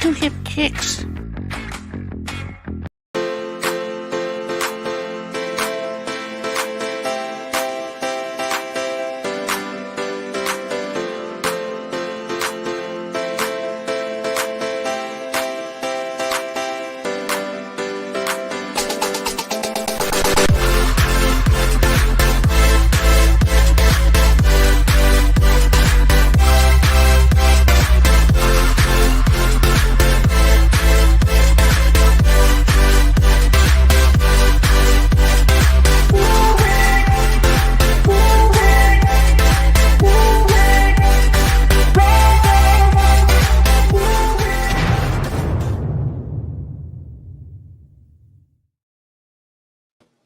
Two Hip Chicks.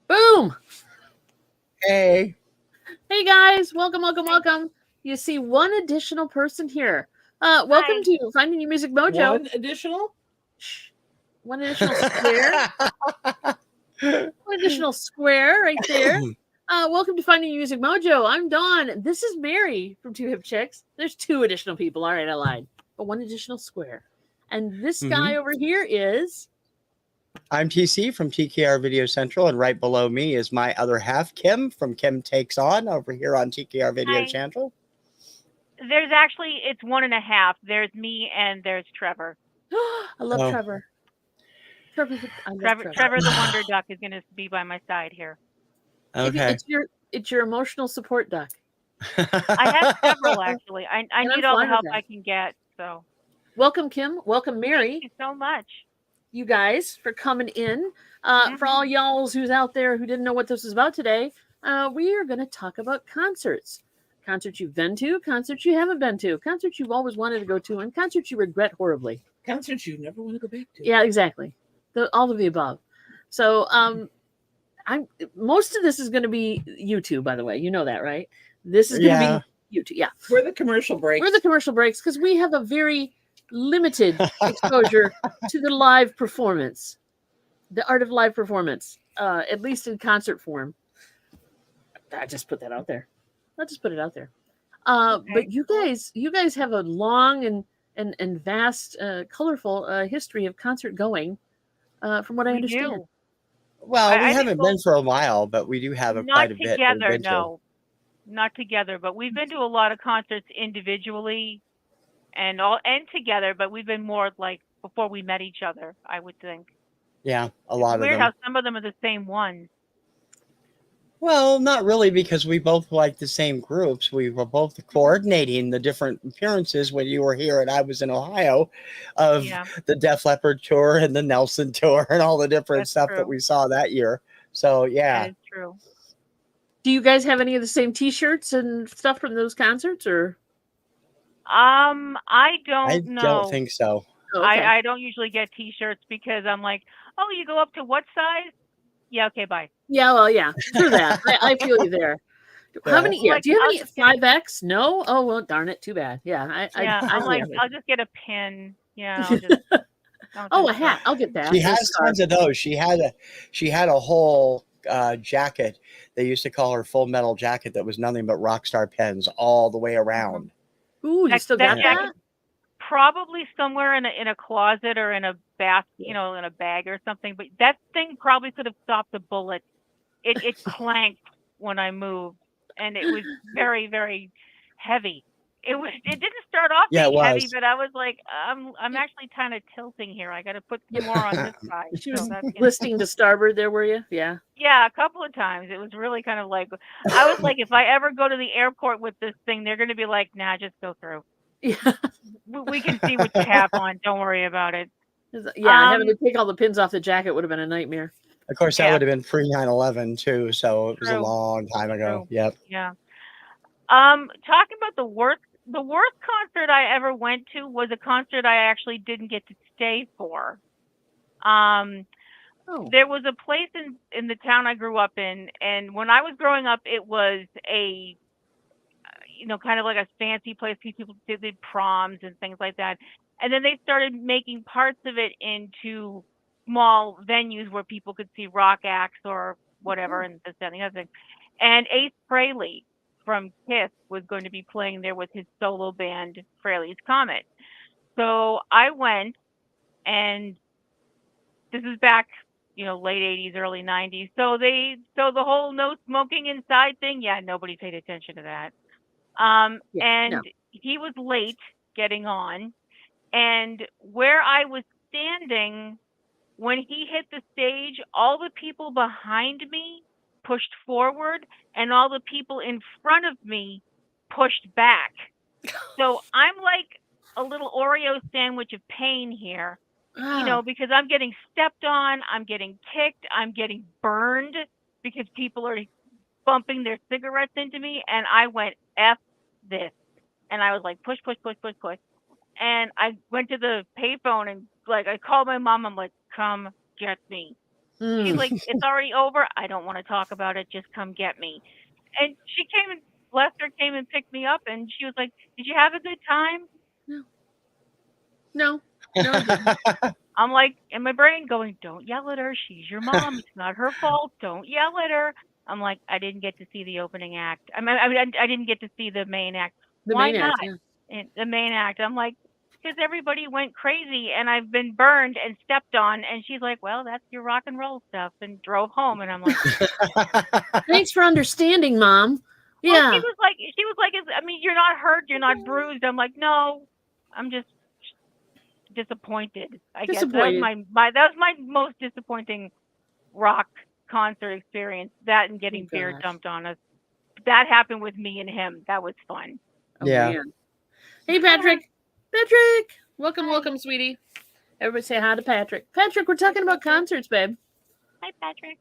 Boom! Hey. Hey guys, welcome. You see one additional person here. Welcome to Finding Your Music Mojo. One additional? Shh. One additional square. One additional square right there. Welcome to Finding Your Music Mojo. I'm Dawn. This is Mary from Two Hip Chicks. There's two additional people. All right, I lied. But one additional square. And this guy over here is... I'm TC from TKR VideoCentral, and right below me is my other half, Kim, from Kim Takes On, over here on TKR VideoCentral. There's actually, it's 1.5. There's me and there's Trevor. I love Trevor. Trevor the Wonder Duck is going to be by my side here. Okay. It's your emotional support duck. I have several, actually. I need all the help I can get. So, welcome, Kim. Welcome, Mary. Thank you so much, you guys, for coming in. For all y'alls who's out there who didn't know what this was about today, we are going to talk about concerts. Concerts you've been to, concerts you haven't been to, concerts you've always wanted to go to, and concerts you regret horribly. Concerts you never want to go back to. Yeah, exactly. All of the above. So, most of this is going to be YouTube, by the way. You know that, right? This is going to be YouTube. Yeah. We're the commercial breaks. We're the commercial breaks because we have a very limited exposure to the live performance, the art of live performance, at least in concert form. I just put that out there. I'll just put it out there. But you guys have a long and vast, colorful history of concert going, from what I understand. Do. Well, we haven't been for a while, but we do have quite a bit. Not together, no. Not together, but we've been to a lot of concerts individually and together, but we've been more like before we met each other, I would think. Yeah, a lot of them. Weird how some of them are the same ones. Well, not really, because we both like the same groups. We were both coordinating the different appearances when you were here and I was in Ohio of the Def Leppard tour and the Nelson tour and all the different stuff that we saw that year. So, yeah. That is true. Do you guys have any of the same T-shirts and stuff from those concerts, or? I don't know. I don't think so. Okay. I don't usually get T-shirts because I'm like, oh, you go up to what size? Yeah, okay, bye. Yeah, well, yeah, true that. I feel you there. How many? Yeah, do you have any 5X? No. Oh well, darn it. Too bad. Yeah, I'm like, I'll just get a pin. Yeah. I'll just, a hat. I'll get that. She has tons of those. She had a whole jacket. They used to call her Full Metal Jacket. That was nothing but Rockstar pens all the way around. Ooh, you still got that? Probably somewhere in a closet or in a bath, in a bag or something. But that thing probably could have stopped a bullet. It clanked when I moved, and it was very, very heavy. It didn't start off being heavy, but I was like, I'm actually kind of tilting here. I got to put some more on this side. She was listing to starboard there, were you? Yeah. Yeah, a couple of times. It was really kind of like, I was like, if I ever go to the airport with this thing, they're going to be like, nah, just go through. Yeah. We can see what you have on. Don't worry about it. Yeah, having to take all the pins off the jacket would have been a nightmare. Of course, that would have been pre 9/11 too, so it was a long time ago. Yep. Yeah. Talking about the worst concert I ever went to was a concert I actually didn't get to stay for. There was a place in the town I grew up in, and when I was growing up, it was a kind of like a fancy place. People did proms and things like that. And then they started making parts of it into small venues where people could see rock acts or whatever, and this, that, and the other thing. And Ace Frehley from Kiss was going to be playing there with his solo band, Frehley's Comet. So I went, and this is back, late 80s, early 90s. So the whole no smoking inside thing, yeah, nobody paid attention to that. And he was late getting on, and where I was standing when he hit the stage, all the people behind me pushed forward, and all the people in front of me pushed back. So I'm like a little Oreo sandwich of pain here, because I'm getting stepped on, I'm getting kicked, I'm getting burned because people are bumping their cigarettes into me, and I went, F this. And I was like, push, push, push, push, push. And I went to the payphone and I called my mom. I'm like, come get me. She's like, it's already over. I don't want to talk about it. Just come get me. And she came and Lester came and picked me up, and she was like, did you have a good time? No. I'm like, in my brain going, don't yell at her. She's your mom. It's not her fault. Don't yell at her. I'm like, I didn't get to see the opening act. I didn't get to see the main act. Why not? The main act. I'm like, because everybody went crazy and I've been burned and stepped on. And she's like, well, that's your rock and roll stuff, and drove home. And I'm like, thanks for understanding, Mom. Yeah. Well, she was like, you're not hurt. You're not bruised. I'm like, no, I'm just disappointed. I guess that was my most disappointing rock concert experience. That and getting beer dumped on us. That happened with me and him. That was fun. Man. Hey, Patrick. Patrick, welcome, sweetie. Everybody say hi to Patrick. Patrick, we're talking about concerts, babe. Hi, Patrick.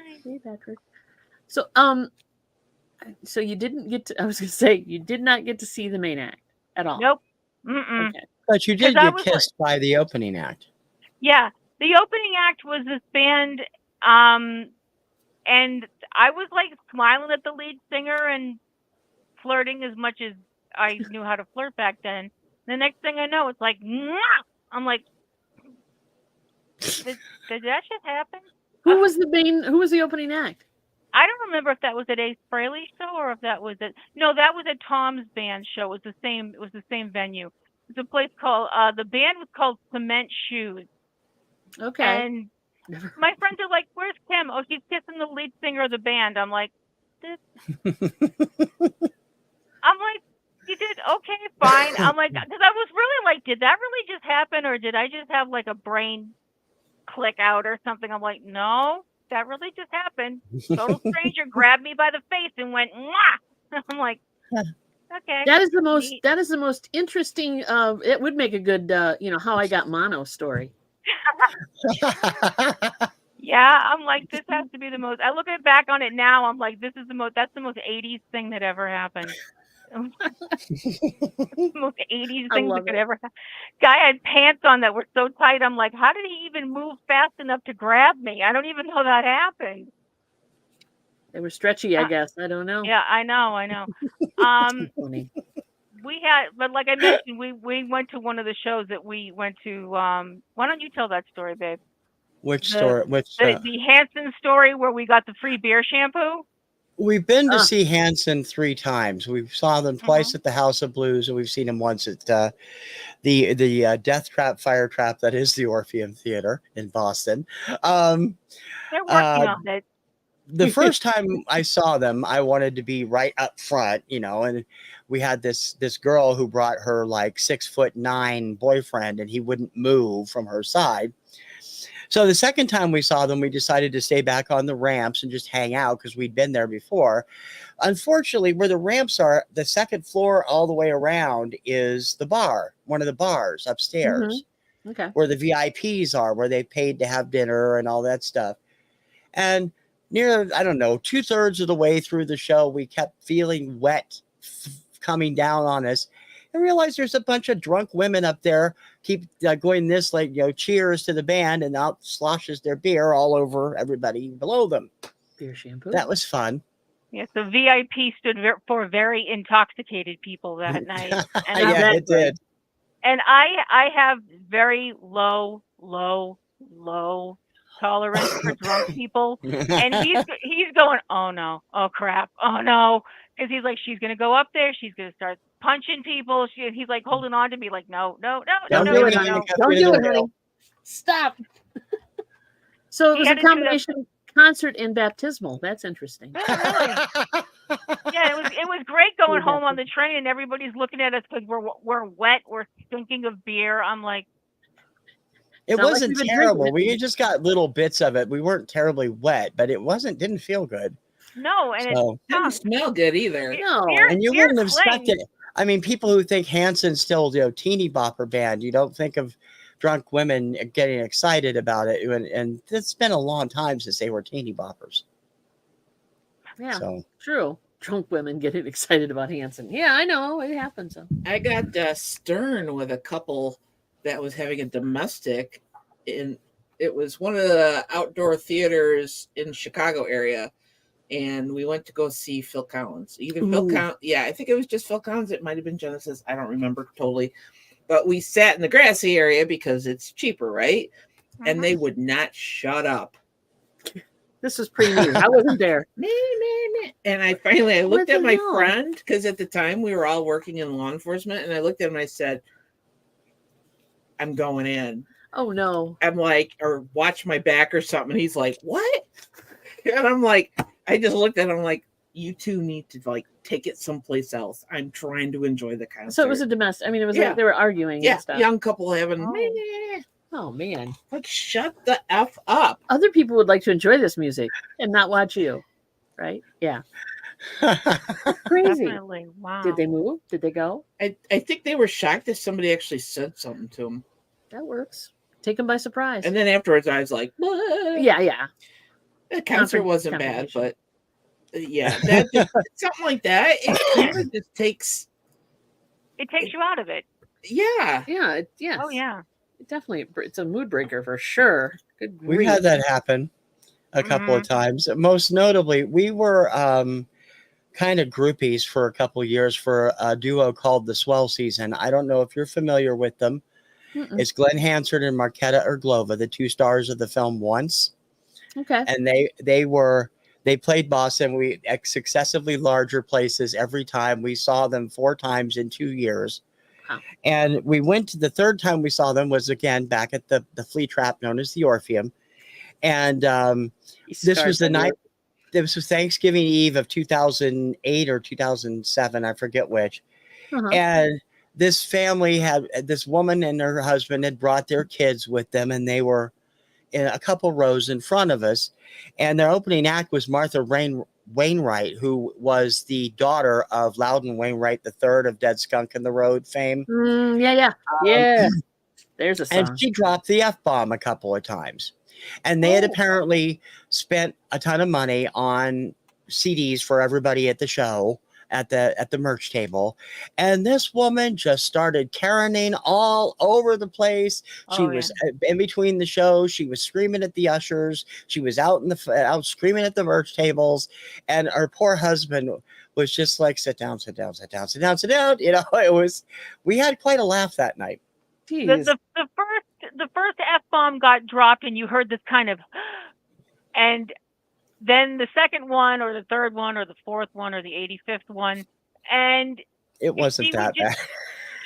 Hi. Hey, Patrick. So you didn't get to. I was gonna say you did not get to see the main act at all. Nope. Mm-mm. Okay. But you did get kissed by the opening act. Yeah, the opening act was this band, and I was smiling at the lead singer and flirting as much as I knew how to flirt back then. The next thing I know, it's like, mwah! I'm like, did that just happen? Who was the opening act? I don't remember if that was at Ace Frehley show or if that was no, that was at Tom's band show. It was the same venue. It's a place called, the band was called Cement Shoes. Okay. And my friends are like, where's Kim? Oh, she's kissing the lead singer of the band. I'm like, you did? Okay, fine. I'm like, because I was really like, did that really just happen? Or did I just have a brain click out or something? I'm like, no, that really just happened. Total stranger grabbed me by the face and went, mwah! I'm like, okay. That is the most interesting. It would make a good, how I got mono story. Yeah, I'm like, this has to be the most. I look back on it now. I'm like, that's the most 80s thing that ever happened. The most 80s thing that could ever happen. Guy had pants on that were so tight. I'm like, how did he even move fast enough to grab me? I don't even know that happened. They were stretchy, I guess. I don't know. Yeah, I know. Funny. We had, but like I mentioned, we went to one of the shows that we went to. Why don't you tell that story, babe? Which story? The Hanson story where we got the free beer shampoo. We've been to see Hanson 3 times. We saw them twice at the House of Blues, and we've seen them once at the Death Trap Fire Trap that is the Orpheum Theater in Boston. They're working on it. The first time I saw them, I wanted to be right up front, and we had this girl who brought her 6'9" boyfriend, and he wouldn't move from her side. So the second time we saw them, we decided to stay back on the ramps and just hang out because we'd been there before. Unfortunately, where the ramps are, the second floor all the way around is the bar, one of the bars upstairs. Mm-hmm. Okay. Where the VIPs are, where they paid to have dinner and all that stuff. And near, I don't know, 2/3 of the way through the show, we kept feeling wet coming down on us. And realized there's a bunch of drunk women up there keep going this cheers to the band, and out sloshes their beer all over everybody below them. Beer shampoo. That was fun. Yeah, so VIP stood for very intoxicated people that night. And yeah, it did. And I have very low tolerance for drunk people. And he's going, oh no, oh crap, oh no. Because he's like, she's going to go up there. She's going to start punching people. He's holding on to me like, no. Don't do it, honey. Stop. So it He was had a to do that. combination concert and baptismal. That's interesting. Oh, really? Yeah, it was great going home on the train, and everybody's looking at us because we're wet, we're stinking of beer. I'm like, It Sound like wasn't we've been terrible. drinking. We just got little bits of it. We weren't terribly wet, but it didn't feel good. no, and So- it Didn't smell good either. No. And you beer wouldn't expect clings. it. I mean, people who think Hanson's still, teeny bopper band, you don't think of drunk women getting excited about it. And it's been a long time since they were teeny boppers. Yeah, So true. Drunk women getting excited about Hanson. Yeah, I know. It happens. So. I got stern with a couple that was having a domestic it was one of the outdoor theaters in Chicago area, and we went to go see Phil Collins. Phil Collins, yeah, I think it was just Phil Collins. It might have been Genesis. I don't remember totally. But we sat in the grassy area because it's cheaper, right? Mm-hmm. And they would not shut up. This was pretty new. I wasn't there. And I finally looked at my hell? friend, because at the time we were all working in law enforcement, and I looked at him and I said, I'm going in. Oh no. I'm like, or watch my back or something. And he's like, what? And I'm like, I just looked at him like, you two need to like take it someplace else. I'm trying to enjoy the concert. So it was a domestic. I mean, it was Yeah. like they were arguing yeah, and stuff. young couple having Oh man. like shut the F up. Other people would like to enjoy this music and not watch you. Right? Yeah. Crazy. Definitely. Wow. Did they move? Did they go? I think they were shocked that somebody actually said something to them. That works. Take them by surprise. And then afterwards I was like, what? yeah. The concert wasn't bad, confrontation. but yeah, that just, something like that. It kind of just takes. It takes you out of it. Yeah. Yeah. Yes. Oh yeah. Definitely. It's a mood breaker for sure. Good We've grief. had that happen a couple of times. Most notably, we were kind of groupies for a couple of years for a duo called the Swell Season. I don't know if you're familiar with them. Mm-mm. It's Glenn Hansard and Marketa Erglova, the two stars of the film Once. Okay. And they played Boston. We successively larger places every time. We saw them 4 times in 2 years. Wow. And we went to the third time we saw them was again back at the flea trap known as the Orpheum. And this was the night. This was Thanksgiving Eve of 2008 or 2007. I forget which. Uh-huh. And this family this woman and her husband had brought their kids with them, and they were in a couple rows in front of us. And their opening act was Martha Wainwright, who was the daughter of Loudon Wainwright III of Dead Skunk in the Road fame. Yeah. There's a song. And she dropped the F-bomb a couple of times. And they had apparently spent a ton of money on CDs for everybody at the show, at the merch table. And this woman just started Karening all over the place. She was in between the shows. She was screaming at the ushers. She was out screaming at the merch tables. And her poor husband was just like, sit down, sit down, sit down, sit down, sit down. We had quite a laugh that night. The first F-bomb got dropped and you heard this kind of, and then the second one or the third one or the fourth one or the 85th one, and it wasn't that bad.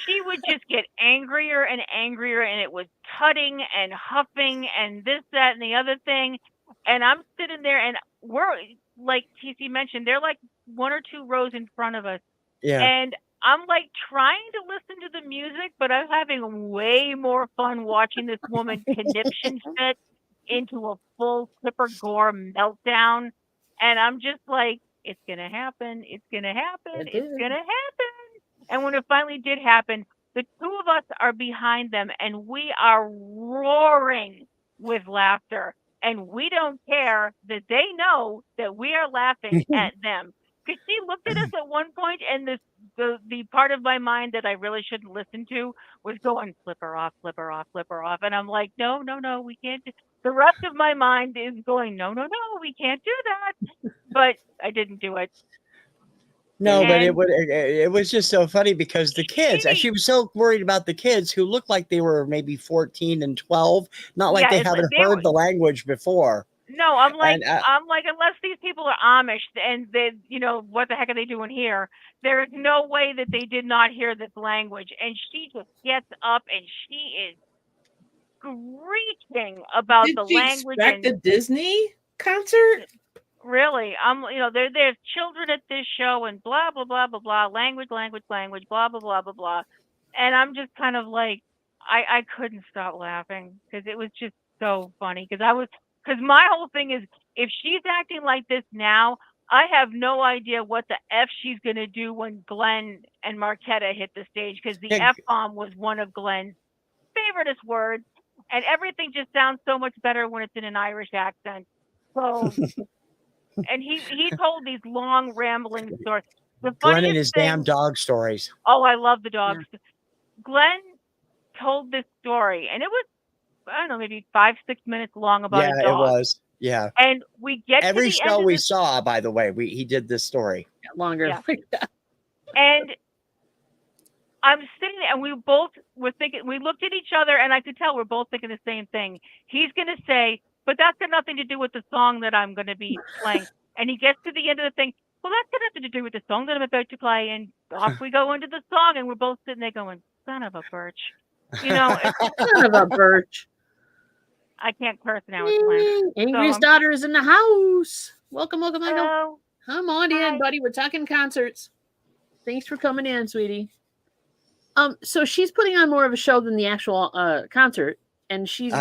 She would just get angrier and angrier, and it was tutting and huffing and this, that, and the other thing. And I'm sitting there, and we're, like TC mentioned, they're like 1 or 2 rows in front of us. Yeah. And I'm like trying to listen to the music, but I'm having way more fun watching this woman conniption fit into a full Clipper Gore meltdown. And I'm just like, it's going to happen. It's going to happen. It's going to happen. And when it finally did happen, the two of us are behind them and we are roaring with laughter. And we don't care that they know that we are laughing at them. Because she looked at us at one point, and the part of my mind that I really shouldn't listen to was going, flip her off, flip her off, flip her off. And I'm like, no, we can't. The rest of my mind is going, no, we can't do that. But I didn't do it. No, but it was just so funny because the kids, she was so worried about the kids who looked like they were maybe 14 and 12, not like they haven't heard the language before. No, I'm like, unless these people are Amish and they, what the heck are they doing here? There is no way that they did not hear this language. And she just gets up and she is screeching about Did the she language expect and a Disney concert? really, there's children at this show and blah blah blah blah blah, language, language, language, blah blah blah blah blah, and I'm just kind of like, I couldn't stop laughing because it was just so funny because my whole thing is if she's acting like this now, I have no idea what the f she's gonna do when Glenn and Marquetta hit the stage because the Yeah, f-bomb was one of Glenn's favoriteest words, and everything just sounds so much better when it's in an Irish accent. So. And he told these long rambling stories. The Glenn and funniest his damn thing, dog stories. oh, I love the dogs. Glenn told this story, and it was, I don't know, maybe 5-6 minutes long about Yeah, a it dog. was. Yeah. And we get Every to the end show of we the, saw, by the way, he did this story. Longer. Yeah. And I'm sitting there, and we both were thinking, we looked at each other, and I could tell we're both thinking the same thing. He's going to say, but that's got nothing to do with the song that I'm going to be playing. And he gets to the end of the thing, well, that's got nothing to do with the song that I'm about to play. And off we go into the song, and we're both sitting there going, son of a birch. Son of a birch. I can't curse now. It's Lent. Angriest daughter is in the house. Welcome, Michael. Hello. Come on in, buddy. We're talking concerts. Thanks for coming in, sweetie. So she's putting on more of a show than the actual concert, and she's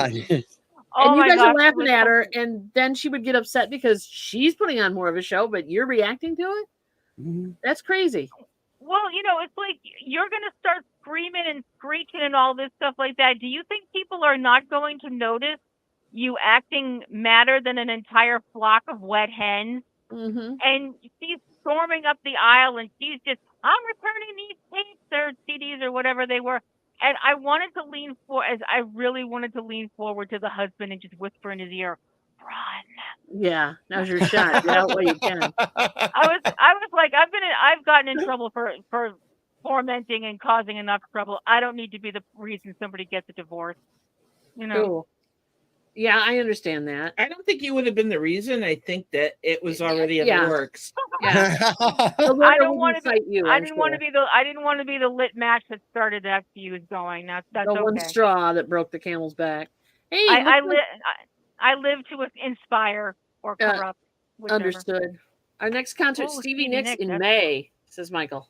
and you guys are laughing at her, and then she would get upset because she's putting on more of a show, but you're reacting to it. Mm-hmm. That's crazy. Well, it's like you're going to start screaming and screeching and all this stuff like that. Do you think people are not going to notice you acting madder than an entire flock of wet hens? Mm-hmm. And she's storming up the aisle, and she's just, I'm returning these tapes or CDs or whatever they were. And I really wanted to lean forward to the husband and just whisper in his ear, run. Yeah, now's your shot. Get out while you can. I was like, I've gotten in trouble for tormenting and causing enough trouble. I don't need to be the reason somebody gets a divorce. Cool. Yeah, I understand that. I don't think you would have been the reason. I think that it was already in the works. Yeah. I don't want to fight you. I didn't want to be the lit match that started that fuse going. That's the okay. one straw that broke the camel's back. Hey, I live to inspire or corrupt. Whichever. Understood. Our next concert, Stevie Nicks in May, says Michael.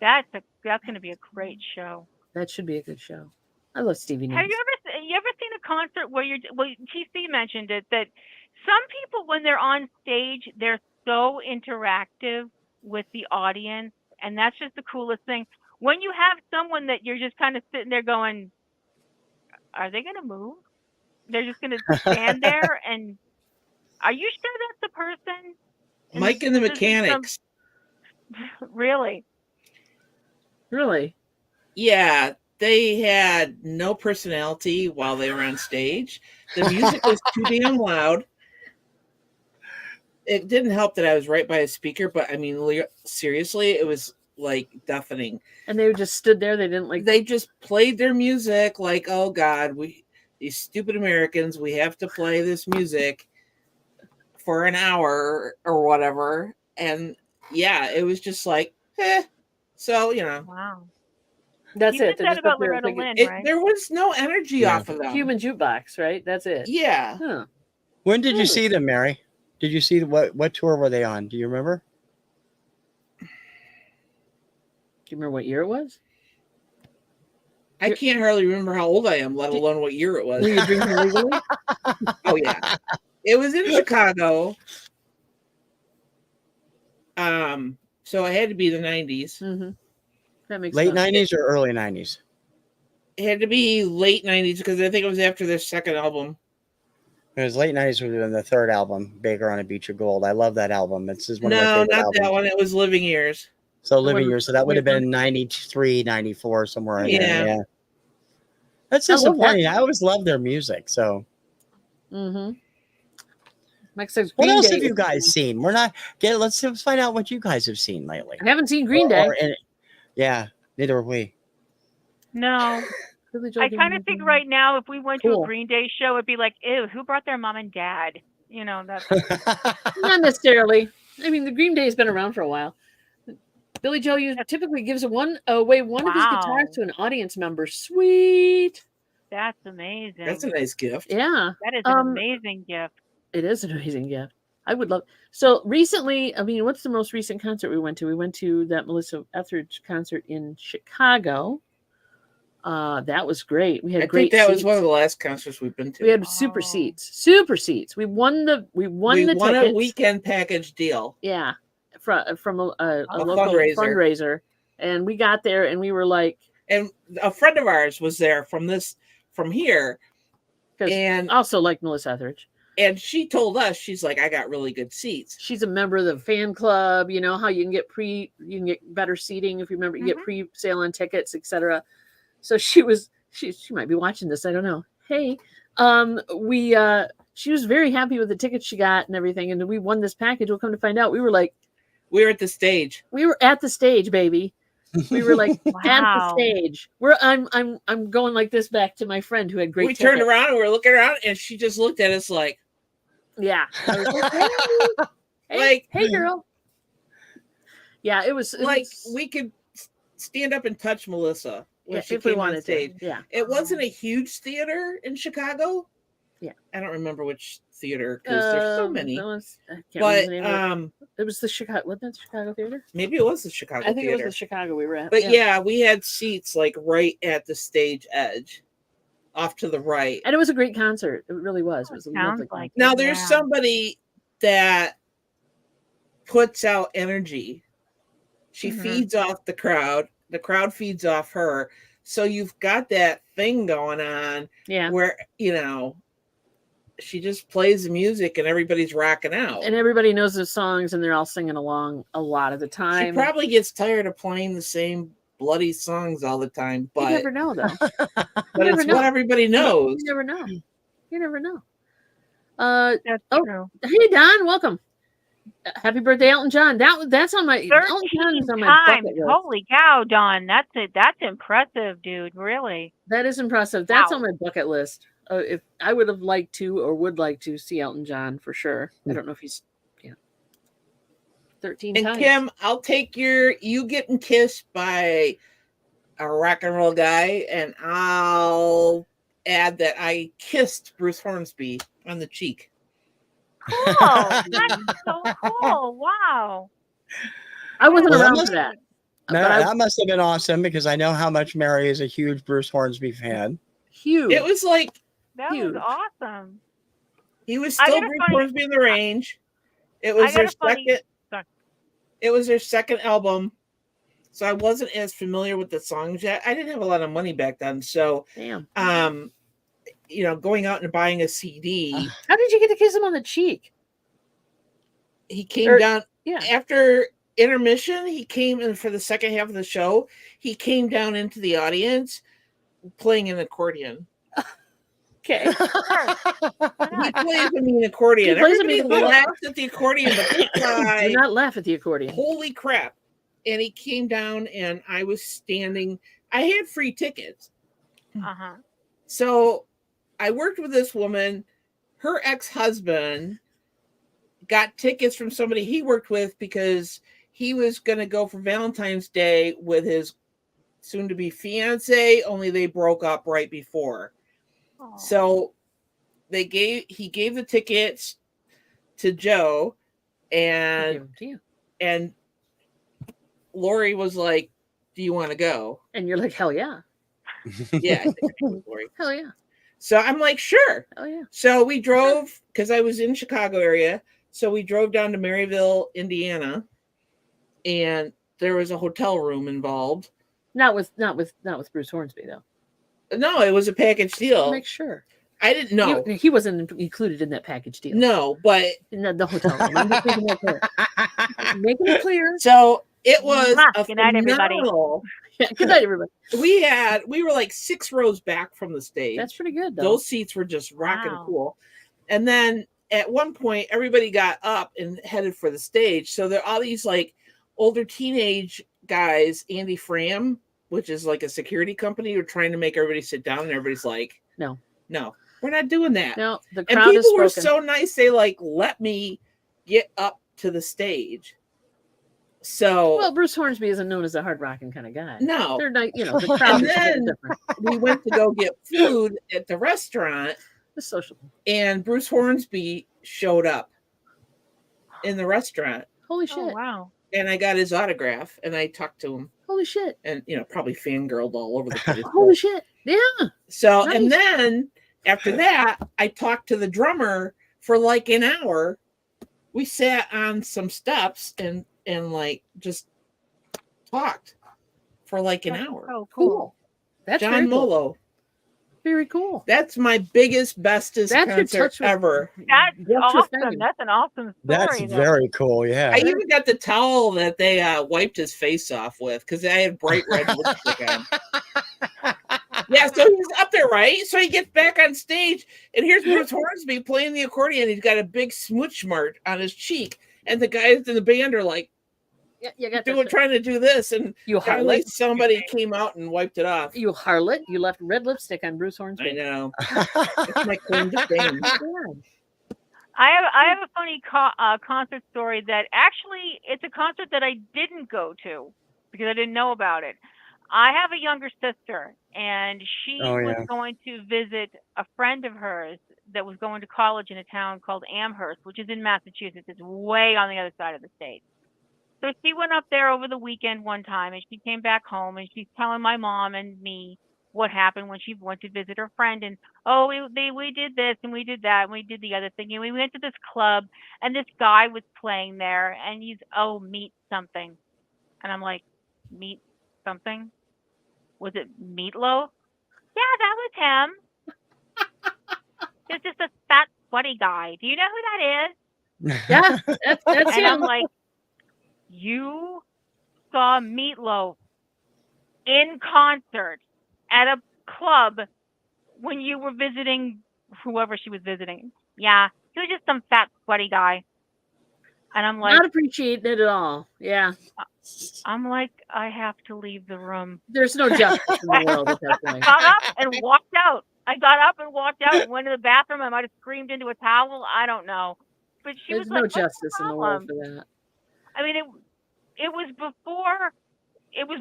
That's going to be a great show. That should be a good show. I love Stevie Nicks. Have you ever seen a concert where TC mentioned it, that some people when they're on stage, they're so interactive with the audience, and that's just the coolest thing. When you have someone that you're just kind of sitting there going, are they going to move? They're just going to stand there, and are you sure that's the person? Mike and the Mechanics. Really? Really? Yeah. They had no personality while they were on stage. The music was too damn loud. It didn't help that I was right by a speaker, but I mean, seriously, it was like deafening. And they just stood there. They didn't like. They just played their music like, oh God, these stupid Americans, we have to play this music for an hour or whatever. And yeah, it was just like, So Wow. That's you it. Said about Loretta Lynn, right? There was no energy off of them. Human jukebox, right? That's it. Yeah. Huh. When did you see them, Mary? Did you see what tour were they on? Do you remember? Do you remember what year it was? I can't hardly remember how old I am, let alone what year it was. Were you drinking legally? Oh yeah, it was in Chicago. So it had to be the 90s. Mm-hmm. That makes late sense. 90s or early 90s? It had to be late 90s because I think it was after their second album. It was late 90s would have been the third album, Baker on a Beach of Gold. I love that album. It's just one of my favorite not albums. that one. It was Living Years. So Living Years. So that would have been 93, 94, somewhere in there. Yeah. That's disappointing. I always loved their music. So. Mm-hmm. What else have you guys seen? Let's find out what you guys have seen lately. I haven't seen Green Day. Yeah, neither have we. No. I kind of think right now, if we went to a Green Day show, it'd be like, ew, who brought their mom and dad? That's not necessarily. I mean, the Green Day has been around for a while. Billy Joe typically gives away one of his guitars to an audience member. Sweet. That's amazing. That's a nice gift. Yeah. That is an amazing gift. It is an amazing gift. I would love. So recently, I mean, what's the most recent concert we went to? We went to that Melissa Etheridge concert in Chicago. That was great. We had great. I think that seats. was one of the last concerts we've been to. We had super seats. Super seats. We won the tickets. A weekend package deal. Yeah, from a local fundraiser. And we got there, and we were like, and a friend of ours was there from here, and also like Melissa Etheridge. And she told us, she's like, I got really good seats. She's a member of the fan club. You know how you can get better seating if you remember. You get pre-sale on tickets, etc. So she might be watching this. I don't know. Hey, she was very happy with the tickets she got and everything, and we won this package. We'll come to find out, we were at the stage. We were at the stage, baby. We were like at the stage. I'm going like this back to my friend who had great. We turned around and we're looking around, and she just looked at us like, yeah. Hey, girl. Yeah, it was we could stand up and touch Melissa if we wanted to. Yeah, it wasn't a huge theater in Chicago. Yeah, I don't remember which theater because there's so many. It was the Chicago. Wasn't it the Chicago theater? Maybe it was the Chicago. I think it was the Chicago we were at. But yeah, we had seats like right at the stage edge, off to the right, and it was a great concert. It really was. It was a lovely concert. Now there's somebody that puts out energy. She feeds off the crowd. The crowd feeds off her. So you've got that thing going on. Yeah. Where she just plays the music and everybody's rocking out. And everybody knows the songs and they're all singing along a lot of the time. She probably gets tired of playing the same bloody songs all the time. But you never know, though. But it's what everybody knows. You never know. You never know. That's true. Hey, Don, welcome. Happy birthday, Elton John. That's on my 13 times. Holy cow, Don. That's it. That's impressive, dude. Really. That is impressive. That's on my bucket list. If I would have liked to or would like to see Elton John for sure. I don't know if he's 13 and times. Kim, I'll take you getting kissed by a rock and roll guy, and I'll add that I kissed Bruce Hornsby on the cheek. Cool. That's so cool. Wow. I wasn't around for that. No, that must have been awesome because I know how much Mary is a huge Bruce Hornsby fan. Huge. It was like was awesome. He was still Bruce Hornsby in the Range. It was their second. It was their second album, so I wasn't as familiar with the songs yet. I didn't have a lot of money back then, so going out and buying a CD. How did you get to kiss him on the cheek? He came down after intermission. He came in for the second half of the show. He came down into the audience playing an accordion. Okay. He plays an accordion. Everybody laughs at the accordion, but this guy do not laugh at the accordion. Holy crap. And he came down and I was standing. I had free tickets. So I worked with this woman. Her ex-husband got tickets from somebody he worked with because he was going to go for Valentine's Day with his soon-to-be fiance, only they broke up right before. Aww. So he gave the tickets to Joe, and Lori was like, "Do you want to go?" And you're like, "Hell yeah." Yeah, I think it was Lori. Hell yeah. So I'm like, "Sure." Oh yeah. So we drove because I was in Chicago area. So we drove down to Maryville, Indiana, and there was a hotel room involved. Not with Bruce Hornsby though. No, it was a package deal. Make sure. I didn't know. He wasn't included in that package deal. No, but in the hotel room. I'm just making that clear. Making it clear. So it was good night, everybody. Yeah, good night, everybody. We were like 6 rows back from the stage. That's pretty good, though. Those seats were just rocking cool. And then at one point, everybody got up and headed for the stage. So there are all these like older teenage guys, Andy Fram, which is like a security company, who are trying to make everybody sit down, and everybody's like, no, we're not doing that. No, the crowd and people were so nice. They like let me get up to the stage. So Well, Bruce Hornsby isn't known as a hard rocking kind of guy. no. They're not, you know, the crowd And is a little then different. we went to go get food at the restaurant, It's sociable. and Bruce Hornsby showed up in the restaurant, Holy shit. Oh, wow. and I got his autograph, and I talked to him, Holy shit. and probably fangirled all over the place. Holy shit. Yeah. So, Nice. and then after that, I talked to the drummer for like an hour. We sat on some steps and like just talked for like an hour. Oh, Cool. cool. That's John very cool. Molo. Very cool. That's my biggest, bestest That's your concert touch with- ever. That's your awesome. thing. That's an awesome story. That's though. very cool. Yeah. I even got the towel that they wiped his face off with because I had bright red lipstick on. Yeah, so he's up there, right? So he gets back on stage, and here's Bruce Hornsby playing the accordion. He's got a big smooch mark on his cheek, and the guys in the band are like Yeah, you got trying to do this, and You finally harlot. somebody came out and wiped it off. You harlot. You left red lipstick on Bruce Hornsby. I know. It's my claim to fame. I have a funny concert story that actually it's a concert that I didn't go to because I didn't know about it. I have a younger sister, and she was going to visit a friend of hers that was going to college in a town called Amherst, which is in Massachusetts. It's way on the other side of the state. So she went up there over the weekend one time, and she came back home, and she's telling my mom and me what happened when she went to visit her friend. And, oh, we did this, and we did that, and we did the other thing. And we went to this club, and this guy was playing there, and he's, meet something. And I'm like, meet something? Was it Meatloaf? Yeah, that was him. There's just a fat, sweaty guy. Do you know who that is? Yeah, that's And I'm him. like, you saw Meatloaf in concert at a club when you were visiting whoever she was visiting. Yeah, he was just some fat, sweaty guy. And I'm like, Not appreciating it at all. Yeah. I have to leave the room. There's no justice in the world at that point. Got up and walked out. I got up and walked out and went to the bathroom. I might have screamed into a towel. I don't know. But she There's was no like, justice in the world for that. I mean, it was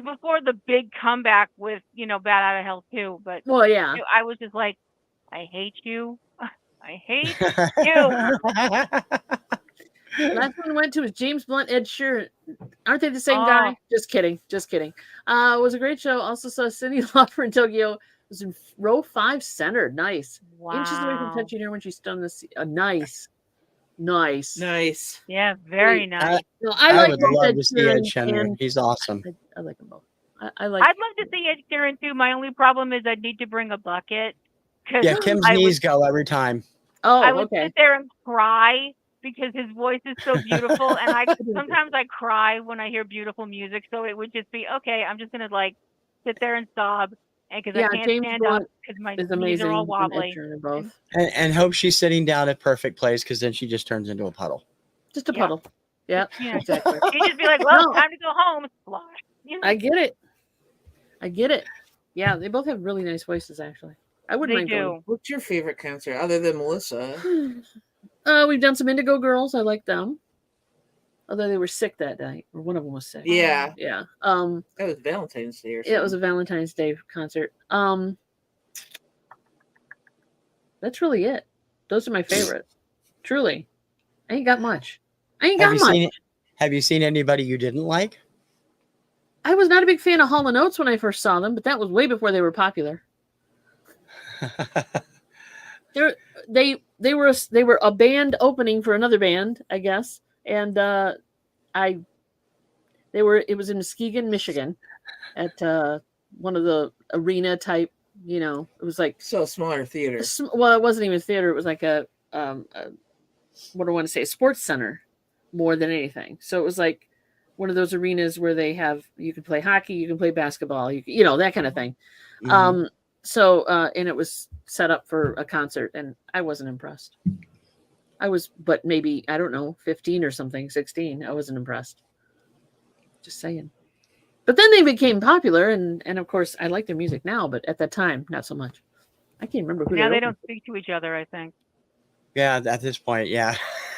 before the big comeback with, Bad Out of Hell 2. But Well, yeah. I was just like, I hate you. I hate you. Last one we went to was James Blunt, Ed Sheeran. Aren't they the same Oh. guy? Just kidding. It was a great show. Also saw Cyndi Lauper in Tokyo. It was in row 5 center. Nice. Wow. Inches away from touching her when she stood on the seat. Nice. Nice. Yeah, very nice. No, I like would both love Ed to see Ed Sheeran Sheeran. and- He's awesome. I like them both. I like. I'd love to see Ed Sheeran too. My only problem is I'd need to bring a bucket. 'Cause Yeah, Kim's I knees go every time. Oh, I would okay. sit there and cry because his voice is so beautiful, and sometimes I cry when I hear beautiful music. So it would just be okay. I'm just gonna sit there and sob, and because Yeah, I can't James stand Blunt up because my It's knees amazing. are all and Ed wobbly. Sheeran are both. And hope she's sitting down at perfect place because then she just turns into a puddle. Just a Yeah. puddle. Yeah, Yeah. exactly. You just be like, well, No. time to go home. Splash. I get it. Yeah, they both have really nice voices, actually. I wouldn't They mind do. What's your favorite concert other than Melissa? going. We've done some Indigo Girls. I like them. Although they were sick that night, or one of them was sick. Yeah, Yeah. that was Valentine's Day or something. It was a Valentine's Day concert. That's really it. Those are my favorite. Truly. I ain't got much. Have you seen anybody you didn't like? I was not a big fan of Hall & Oates when I first saw them, but that was way before they were popular. They were a band opening for another band, I guess, and it was in Muskegon, Michigan, at one of the arena type. It was like So smaller theater. well, it wasn't even a theater. It was like a what do I want to say? A sports center more than anything. So it was like one of those arenas where you can play hockey, you can play basketball, that kind of thing. Mhm. And it was set up for a concert, and I wasn't impressed. But maybe, I don't know, 15 or something, 16. I wasn't impressed. Just saying. But then they became popular, and of course, I like their music now, but at that time, not so much. I can't remember who Now they opened don't speak to each other, I think. Yeah, at this point, yeah.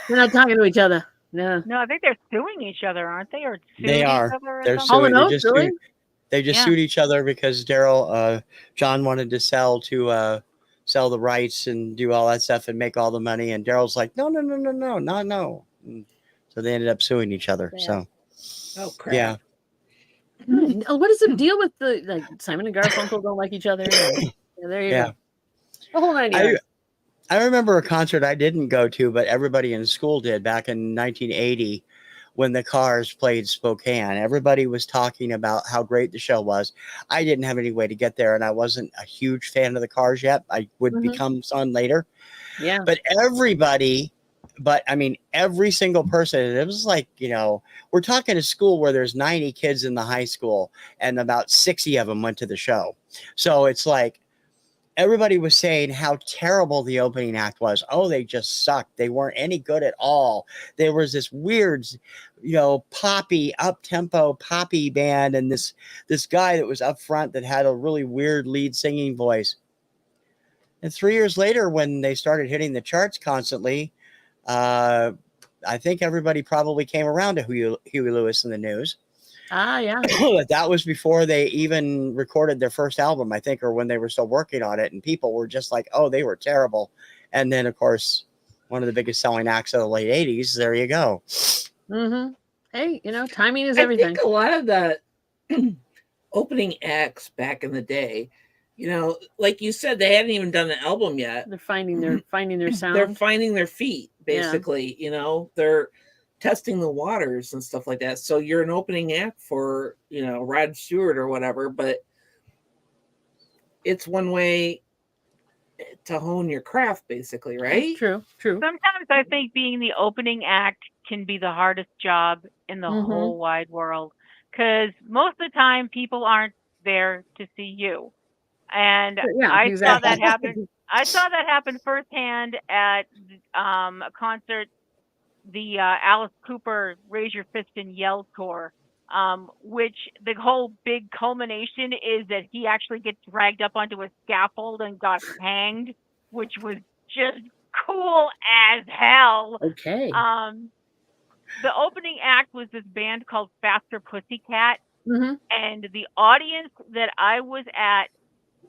They're not talking to each other. Yeah. No, I think they're suing each other, aren't they? Or sued They each are. other or They're something? Hall suing. and They Oates, just really? sued. They just Yeah. sued each other because John wanted to sell the rights and do all that stuff and make all the money, and Daryl's like, no, no. And so they ended up suing each other. Yeah. So Oh crap! yeah, What is the deal with Simon and Garfunkel don't like each other? Yeah, there you yeah. go. The whole 9 yards. I remember a concert I didn't go to, but everybody in school did back in 1980 when the Cars played Spokane. Everybody was talking about how great the show was. I didn't have any way to get there, and I wasn't a huge fan of the Cars yet. I would become son later. Yeah. But every single person, it was like, we're talking a school where there's 90 kids in the high school, and about 60 of them went to the show. So it's like, everybody was saying how terrible the opening act was. Oh, they just sucked. They weren't any good at all. There was this weird, poppy, up-tempo poppy band, and this guy that was up front that had a really weird lead singing voice. And 3 years later, when they started hitting the charts constantly, I think everybody probably came around to Huey Lewis and the News. Ah, yeah. That was before they even recorded their first album, I think, or when they were still working on it. And people were just like, oh, they were terrible. And then, of course, one of the biggest selling acts of the late 80s. There you go. Mm-hmm. Hey, timing is I everything. think a lot of the opening acts back in the day, like you said, they hadn't even done an album yet. They're finding their sound. They're finding their feet, basically. They're testing the waters and stuff like that. So you're an opening act for, Rod Stewart or whatever, but it's one way to hone your craft, basically, right? True. Sometimes I think being the opening act can be the hardest job in the Mhm. whole wide world, because most of the time people aren't there to see you. And Yeah, I saw exactly. that happen. I saw that happen firsthand at a concert, the Alice Cooper Raise Your Fist and Yell tour, which the whole big culmination is that he actually gets dragged up onto a scaffold and got hanged, which was just cool as hell. Okay. The opening act was this band called Faster Pussycat, Mm-hmm. and the audience that I was at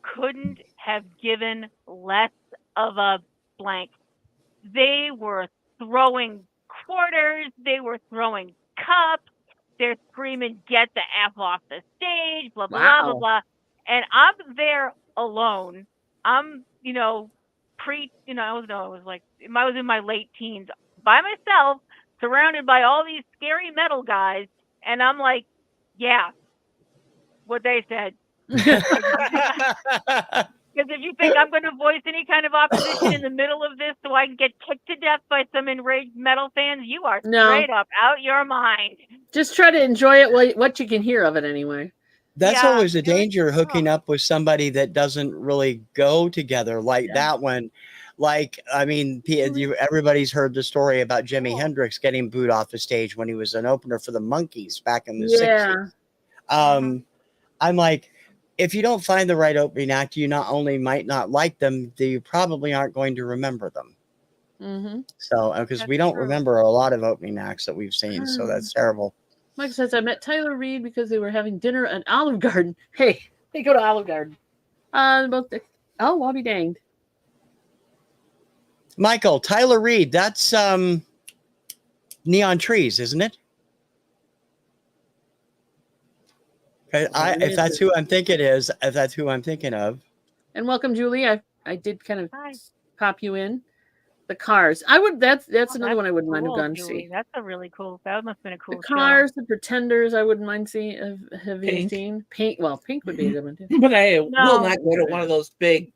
couldn't have given less of a blank. They were throwing quarters, they were throwing cups, they're screaming, "Get the F off the stage," blah, blah, blah, blah, Wow. blah. And I'm there alone. I'm, I was in my late teens by myself, surrounded by all these scary metal guys. And I'm like, yeah, what they said. Because if you think I'm going to voice any kind of opposition in the middle of this so I can get kicked to death by some enraged metal fans, you are straight up out your mind. Just try to enjoy it, what you can hear of it anyway. That's always a it was danger, hooking tough. up with somebody that doesn't really go together like that one. Like, I mean, everybody's heard the story about Jimi Hendrix getting booed off the stage when he was an opener for the Monkees back in the 60s. I'm like, if you don't find the right opening act, you not only might not like them, you probably aren't going to remember them. Mm-hmm. So, because we don't remember a lot of opening acts that we've seen, so that's terrible. Mike says, I met Tyler Reed because they were having dinner at Olive Garden. Hey, they go to Olive Garden. I'll be danged. Michael, Tyler Reed, that's Neon Trees, isn't it? If that's who I'm thinking if that's who I'm thinking of. And welcome, Julie. I did kind of pop you in. The Cars. That's another one I wouldn't mind have gone to see. That's a really cool. That must have been a cool. The Cars, The Pretenders. I wouldn't mind having seen. Pink would be a good one too. But I will not go to one of those big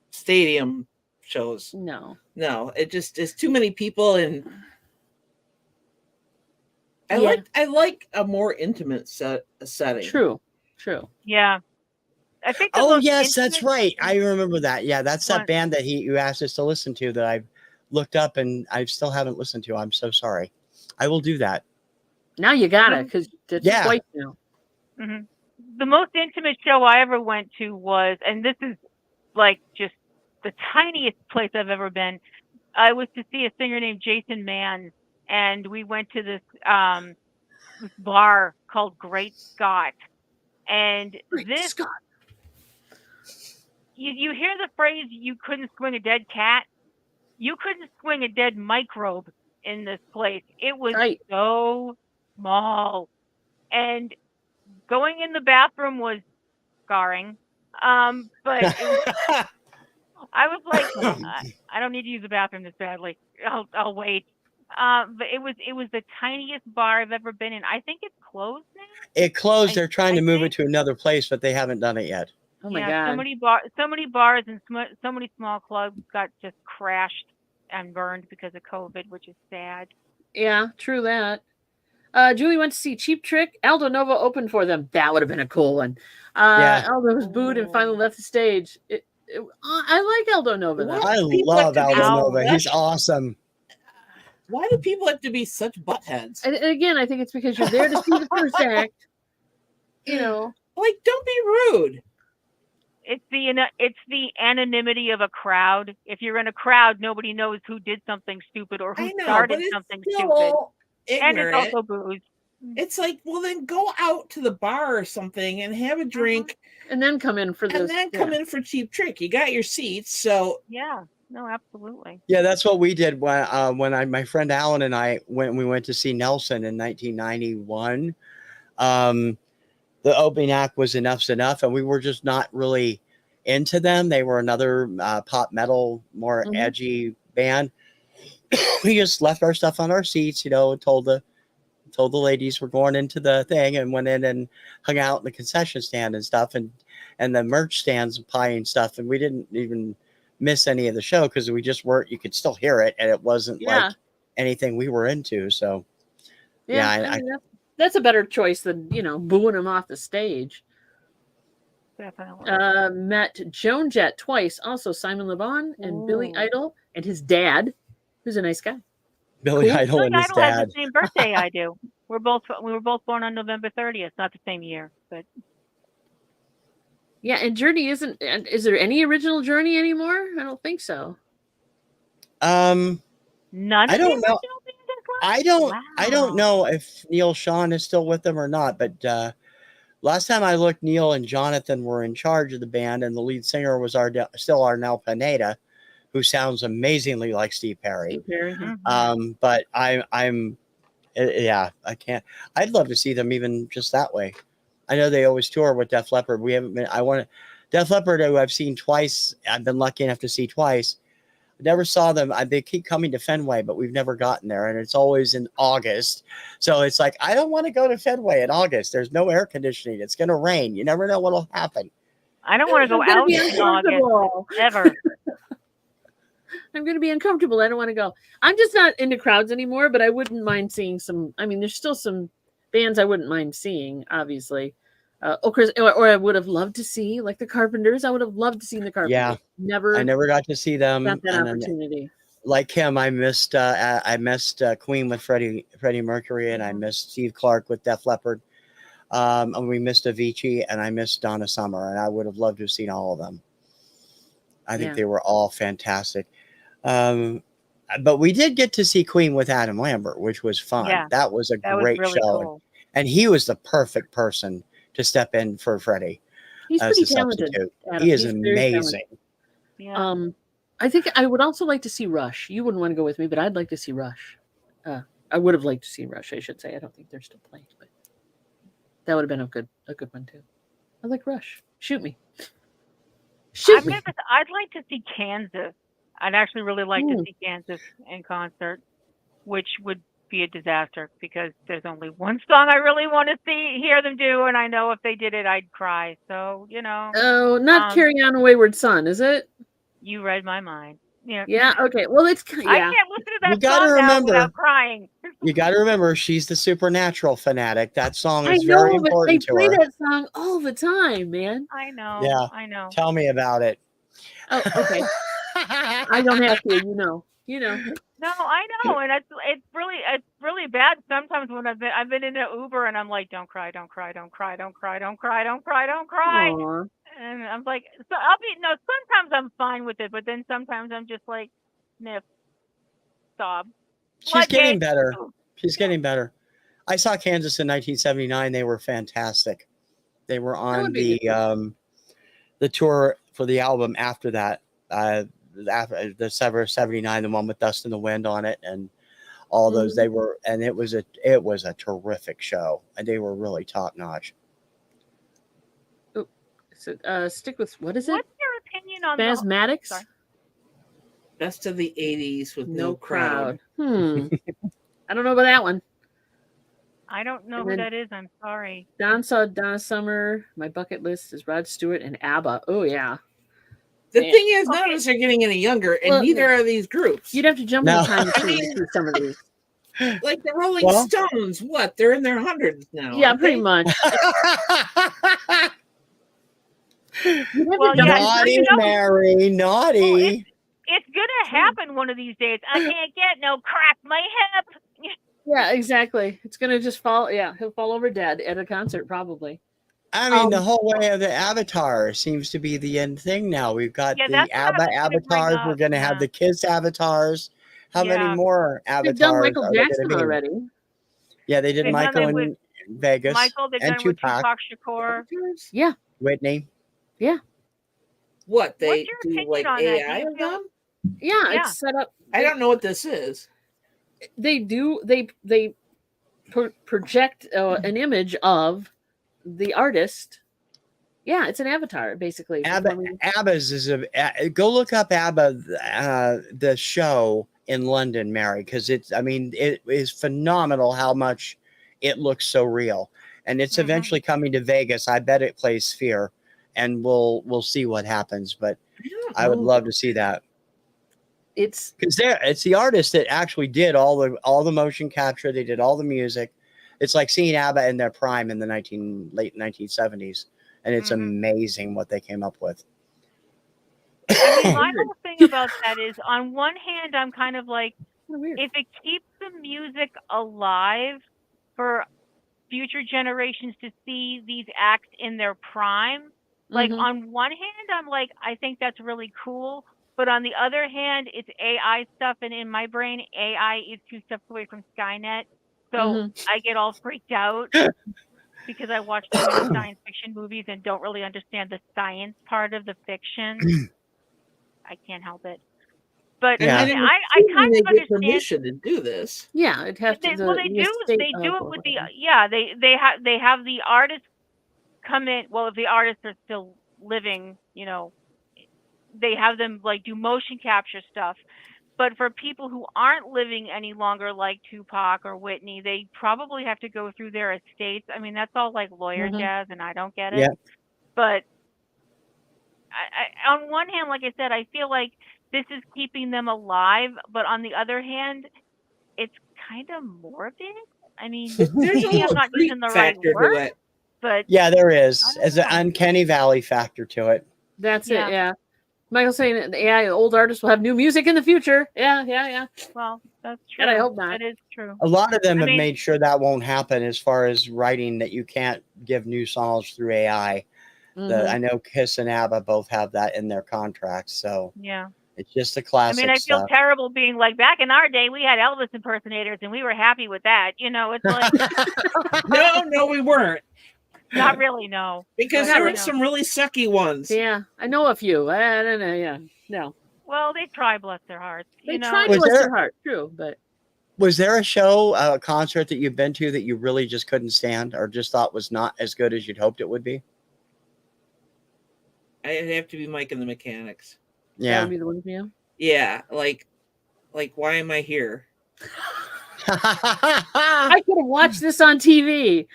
stadium shows. No, it's too many people, and I like a more intimate setting. True. Yeah. I think. Oh yes, that's right. I remember that. Yeah, that's that band that you asked us to listen to that I've looked up and I still haven't listened to. I'm so sorry. I will do that. Now you got it because it's twice now. Mm-hmm. The most intimate show I ever went to was, and this is like just the tiniest place I've ever been. I was to see a singer named Jason Mann, and we went to this bar called Great Scott. And Great this, Scott. you hear the phrase, you couldn't swing a dead cat. You couldn't swing a dead microbe in this place. It was Right. so small. And going in the bathroom was scarring. But it was, I was like, I don't need to use the bathroom this badly. I'll wait. But it was the tiniest bar I've ever been in. I think it's closed now. It closed. I They're trying to I move it think. to another place, but they haven't done it yet. Oh my Yeah, God. so many bars and so many small clubs got just crashed and burned because of COVID, which is sad. Yeah, true that. Julie went to see Cheap Trick. Aldo Nova opened for them. That would have been a cool one. Yeah. Aldo was booed and finally left the stage. I like Aldo Nova though. I People love like to be Aldo Nova. He's such- awesome. Why do people have to be such buttheads? And again, I think it's because you're there to see the first act. You know, Like, don't be rude. It's the anonymity of a crowd. If you're in a crowd, nobody knows who did something stupid or who I know, started but it's something stupid. still And it's ignorant. also booze. It's like, well, then go out to the bar or something and have a drink, and then come in for this. and then come in for Cheap Trick. You got your seats, so Yeah, no, absolutely. Yeah, that's what we did when my friend Alan and I went to see Nelson in 1991. The opening act was Enough's Enough, and we were just not really into them. They were another pop metal, more edgy band. We just left our stuff on our seats, and told the ladies we're going into the thing, and went in and hung out in the concession stand and stuff, and the merch stands and pie and stuff, and we didn't even miss any of the show because we just weren't. You could still hear it, and it wasn't like anything we were into. So I mean, that's a better choice than booing him off the stage. Definitely. Met Joan Jett twice, also Simon Le Bon and Billy Idol and his dad, who's a nice guy. Billy Idol Billy and his Idol has dad. the same birthday I do. We were both born on November 30th, not the same year, but yeah. And Journey isn't. Is there any original Journey anymore? I don't think so. none. I don't know. I don't. Wow. I don't know if Neil Sean is still with them or not. But last time I looked, Neil and Jonathan were in charge of the band, and the lead singer was still Arnel Pineda, who sounds amazingly like Steve Perry. But I'm I can't. I'd love to see them even just that way. I know they always tour with Def Leppard. We haven't been. Def Leppard, who I've seen twice. I've been lucky enough to see twice. Never saw them. They keep coming to Fenway, but we've never gotten there, and it's always in August. So it's like, I don't want to go to Fenway in August. There's no air conditioning. It's going to rain. You never know what'll happen. I don't want to go out in August ever. I'm going to be uncomfortable. I don't want to go. I'm just not into crowds anymore, but I wouldn't mind seeing some. I mean, there's still some bands I wouldn't mind seeing, obviously. Or I would have loved to see, like the Carpenters. I would have loved to see the Carpenters. Yeah, I never got to see them. Got that opportunity. Like him, I missed Queen with Freddie Mercury, and I missed Steve Clark with Def Leppard. And we missed Avicii, and I missed Donna Summer, and I would have loved to have seen all of them. I think they were all fantastic. But we did get to see Queen with Adam Lambert, which was fun. Yeah, that was a great really show. cool. And he was the perfect person to step in for Freddie. He's pretty talented. He is amazing. Yeah. I think I would also like to see Rush. You wouldn't want to go with me, but I'd like to see Rush. I would have liked to see Rush, I should say. I don't think they're still playing, but that would have been a good one too. I like Rush. Shoot me. Shoot me. I'd like to see Kansas. I'd actually really like to see Kansas in concert, which would be a disaster because there's only one song I really want to hear them do, and I know if they did it, I'd cry. So Oh, not Carry On a Wayward Son, is it? You read my mind. Yeah. Yeah. Okay. Well, it's I can't listen to that gotta song remember, now without crying. You got to remember, she's the Supernatural fanatic. That song is very important to her. They play that song all the time, man. I know. Yeah. I know. Tell me about it. Oh, okay. I don't have to. You know. No, I know, and it's really bad sometimes when I've been in an Uber and I'm like, don't cry, don't cry, don't cry, don't cry, don't cry, don't cry, don't cry. Aww. And I'm like, sometimes I'm fine with it, but then sometimes I'm just like, sniff, sob, She's getting better. She's getting better. I saw Kansas in 1979. They were fantastic. They were on the tour for the album after that. After the 79, the one with Dust in the Wind on it, and all those. They were, and it was a terrific show, and they were really top notch. So, stick with what is it? What's your opinion on Spasmatics? Best of the 80s with no crowd. I don't know about that one. I don't know who that is. I'm sorry. Don saw Donna Summer. My bucket list is Rod Stewart and ABBA. Oh, yeah. The thing is, none of us are getting any younger, and neither are these groups. You'd have to jump in the time machine through some of these. Like the Rolling Stones, what? They're in their hundreds now. Yeah, pretty much. Naughty, Mary, naughty. It's gonna happen one of these days. I can't get no crap my hip. Yeah, exactly. It's gonna just fall. Yeah, he'll fall over dead at a concert probably. I mean, the whole way of the Avatar seems to be the end thing now. We've got the ABBA avatars. We're going to have the Kiss avatars. How many more avatars? They've done Michael Jackson already. Yeah, they did Michael in Vegas. Michael, they've done with Tupac Shakur. Yeah. Whitney. Yeah. What, they do like AI of them? Yeah, it's set up. I don't know what this is. They do. They project an image of the artist. Yeah, it's an avatar basically. ABBA's is go look up ABBA the show in London, Mary, because it is phenomenal how much it looks so real. And it's eventually coming to Vegas. I bet it plays Sphere, and we'll see what happens, but I would love to see that. It's the artist that actually did all the motion capture. They did all the music. It's like seeing ABBA in their prime in the late 1970s, and it's amazing what they came up with. I mean, my whole thing about that is, on one hand, I'm kind of like, if it keeps the music alive for future generations to see these acts in their prime, like on one hand, I'm like, I think that's really cool. But on the other hand, it's AI stuff, and in my brain, AI is 2 steps away from Skynet. So I get all freaked out because I watch too many science fiction movies and don't really understand the science part of the fiction. I can't help it. But I kind of understand permission to do this. Yeah, it has to. They do it with the they have the artists come in. Well, if the artists are still living, they have them like do motion capture stuff. But for people who aren't living any longer, like Tupac or Whitney, they probably have to go through their estates. I mean, that's all like lawyer jazz, and I don't get it. Yeah. But on one hand, like I said, I feel like this is keeping them alive. But on the other hand, it's kind of morbid. I mean, maybe I'm not using the right word, but yeah, there is. There's an uncanny valley factor to it. That's it. Yeah. Michael's saying AI old artists will have new music in the future. Yeah. Well, that's true. And I hope not. That is true. A lot of them have made sure that won't happen as far as writing, that you can't give new songs through AI. I know Kiss and ABBA both have that in their contracts. So yeah, it's just a classic. I mean, I feel terrible being like, back in our day, we had Elvis impersonators and we were happy with that. It's like no, we weren't. Not really, no. Because there were some really sucky ones. Yeah, I know a few. I don't know. Yeah, no. Well, they try, bless their hearts. They try, bless their heart. True, but was there a show, a concert that you've been to that you really just couldn't stand, or just thought was not as good as you'd hoped it would be? I'd have to be Mike and the Mechanics. Yeah, that would be the one for you. Yeah, like why am I here? I could have watched this on TV.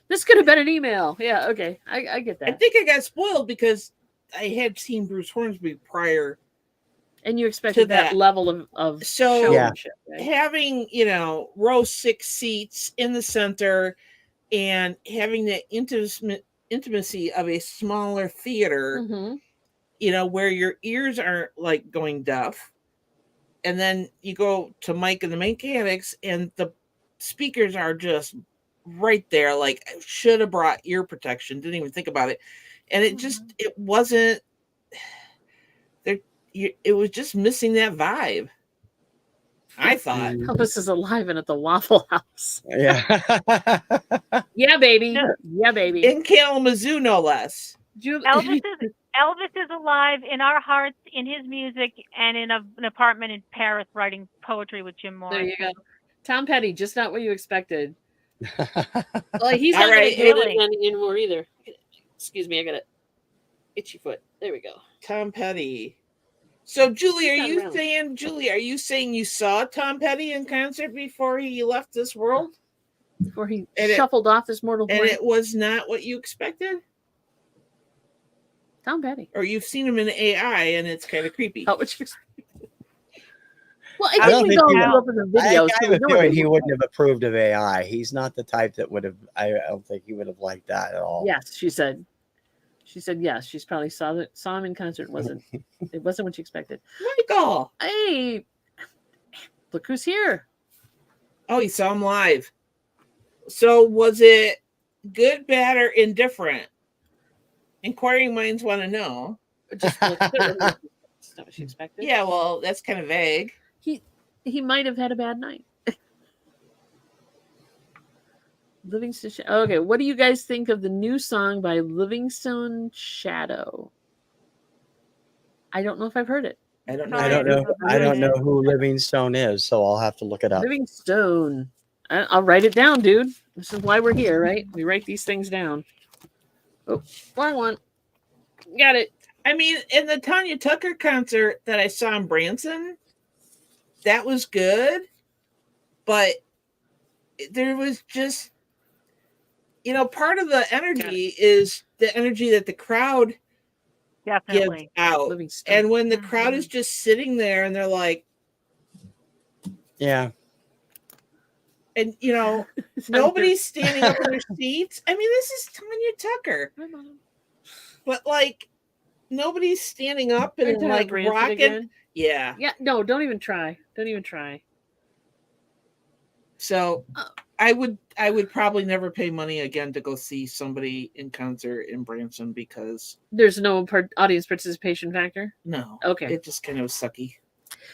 This could have been an email. Yeah, okay. I get that. I think I got spoiled because I had seen Bruce Hornsby prior. And you expected that level of showmanship. Right? Having, row 6 seats in the center and having the intimacy of a smaller theater, where your ears aren't like going deaf. And then you go to Mike and the Mechanics and the speakers are just right there. Like, I should have brought ear protection. Didn't even think about it. And it just, it wasn't there. It was just missing that vibe. I thought. Elvis is alive and at the Waffle House. Yeah. Yeah, baby. No. Yeah, baby. In Kalamazoo, no less. Elvis is alive in our hearts, in his music, and in an apartment in Paris writing poetry with Jim There Morrison. you go. Tom Petty, just not what you expected. Well, he's All not right, going to do really. it anymore either. Excuse me, I got an itchy foot. There we go. Tom Petty. So, Julie, He's not around. are you saying you saw Tom Petty in concert before he left this world? Before he And shuffled off this mortal And plane. it was not what you expected? Tom Petty. Or you've seen him in AI and it's kind of creepy. Well, I I don't think we think all he- grew up in the I videos. have so a no feeling one- he wouldn't have approved of AI. He's not the type that would have. I don't think he would have liked that at all. Yes, she said. She said yes. She's probably saw him in concert. It wasn't what you expected. Michael! Hey, look who's here. Oh, you saw him live. So was it good, bad, or indifferent? Inquiring minds want to know. Just look at it. That's not what she expected. Yeah, well, that's kind of vague. He might have had a bad night. Livingston. Okay, what do you guys think of the new song by Livingstone Shadow? I don't know if I've heard it. I don't know. I don't know. I don't know who Livingstone is, so I'll have to look it up. Livingstone. I'll write it down, dude. This is why we're here, right? We write these things down. Oh, wrong one. Got it. I mean, in the Tanya Tucker concert that I saw in Branson, that was good, but there was just, part of the energy is the energy that the crowd Definitely. gives out. Livingstone. And when the crowd is just sitting there and they're like, Yeah. and nobody's standing up in their seats. I mean, this is Tanya Tucker, but like nobody's standing up and like rocking. Again? Yeah. Yeah. No, don't even try. Don't even try. So I would probably never pay money again to go see somebody in concert in Branson because There's no audience participation factor. no. Okay. It just kind of sucky.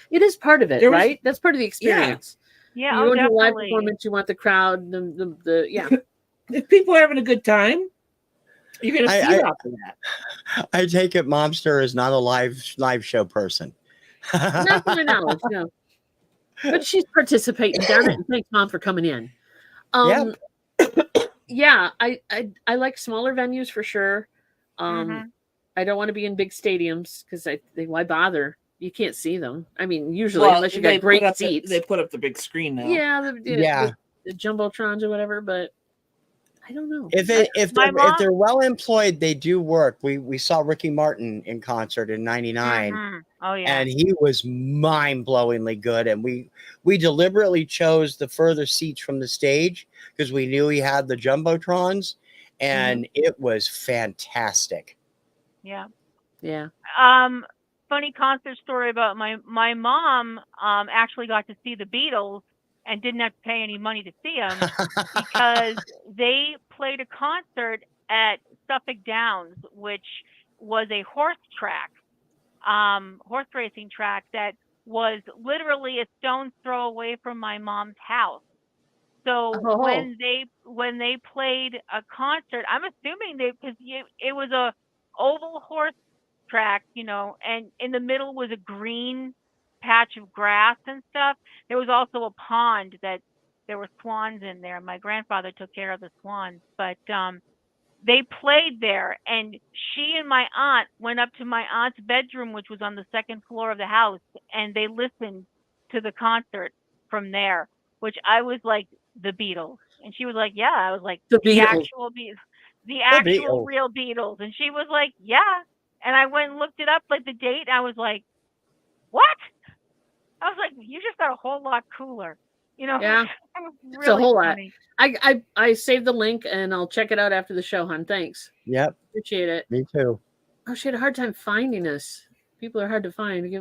It is part of it, There was- right? That's part of the experience. Yeah, You go to a live definitely. performance, you want the crowd, the yeah. If people are having a good time, you're gonna I- feed off of that. I take it Momster is not a live show person. Not to my knowledge, no. But she's participating. Darn it! And thanks, Mom, for coming in. Yeah, I like smaller venues for sure. I don't want to be in big stadiums because why bother? You can't see them. I mean, usually unless you they got great put up seats. they put up the big screen now. Yeah, Yeah. the jumbotrons or whatever. But I don't know. If they're well employed, they do work. We saw Ricky Martin in concert in '99. Oh yeah. And he was mind-blowingly good. And we deliberately chose the further seats from the stage because we knew he had the jumbotrons, and it was fantastic. Yeah. Yeah. Funny concert story about my mom actually got to see the Beatles and didn't have to pay any money to see them because they played a concert at Suffolk Downs, which was a horse racing track that was literally a stone's throw away from my mom's house. So when they played a concert, I'm assuming because it was a oval horse track, and in the middle was a green patch of grass and stuff. There was also a pond that there were swans in there. My grandfather took care of the swans, but they played there, and she and my aunt went up to my aunt's bedroom, which was on the second floor of the house, and they listened to the concert from there, which I was like, the Beatles. And she was like, yeah. I was like, the actual Beatles. The actual real Beatles. And she was like, yeah. And I went and looked it up, like the date. I was like, what? I was like, you just got a whole lot cooler. Yeah. Really it's a whole funny. lot. I saved the link and I'll check it out after the show, hon. Thanks. Yep. Appreciate it. Me too. Oh, she had a hard time finding us. People are hard to find.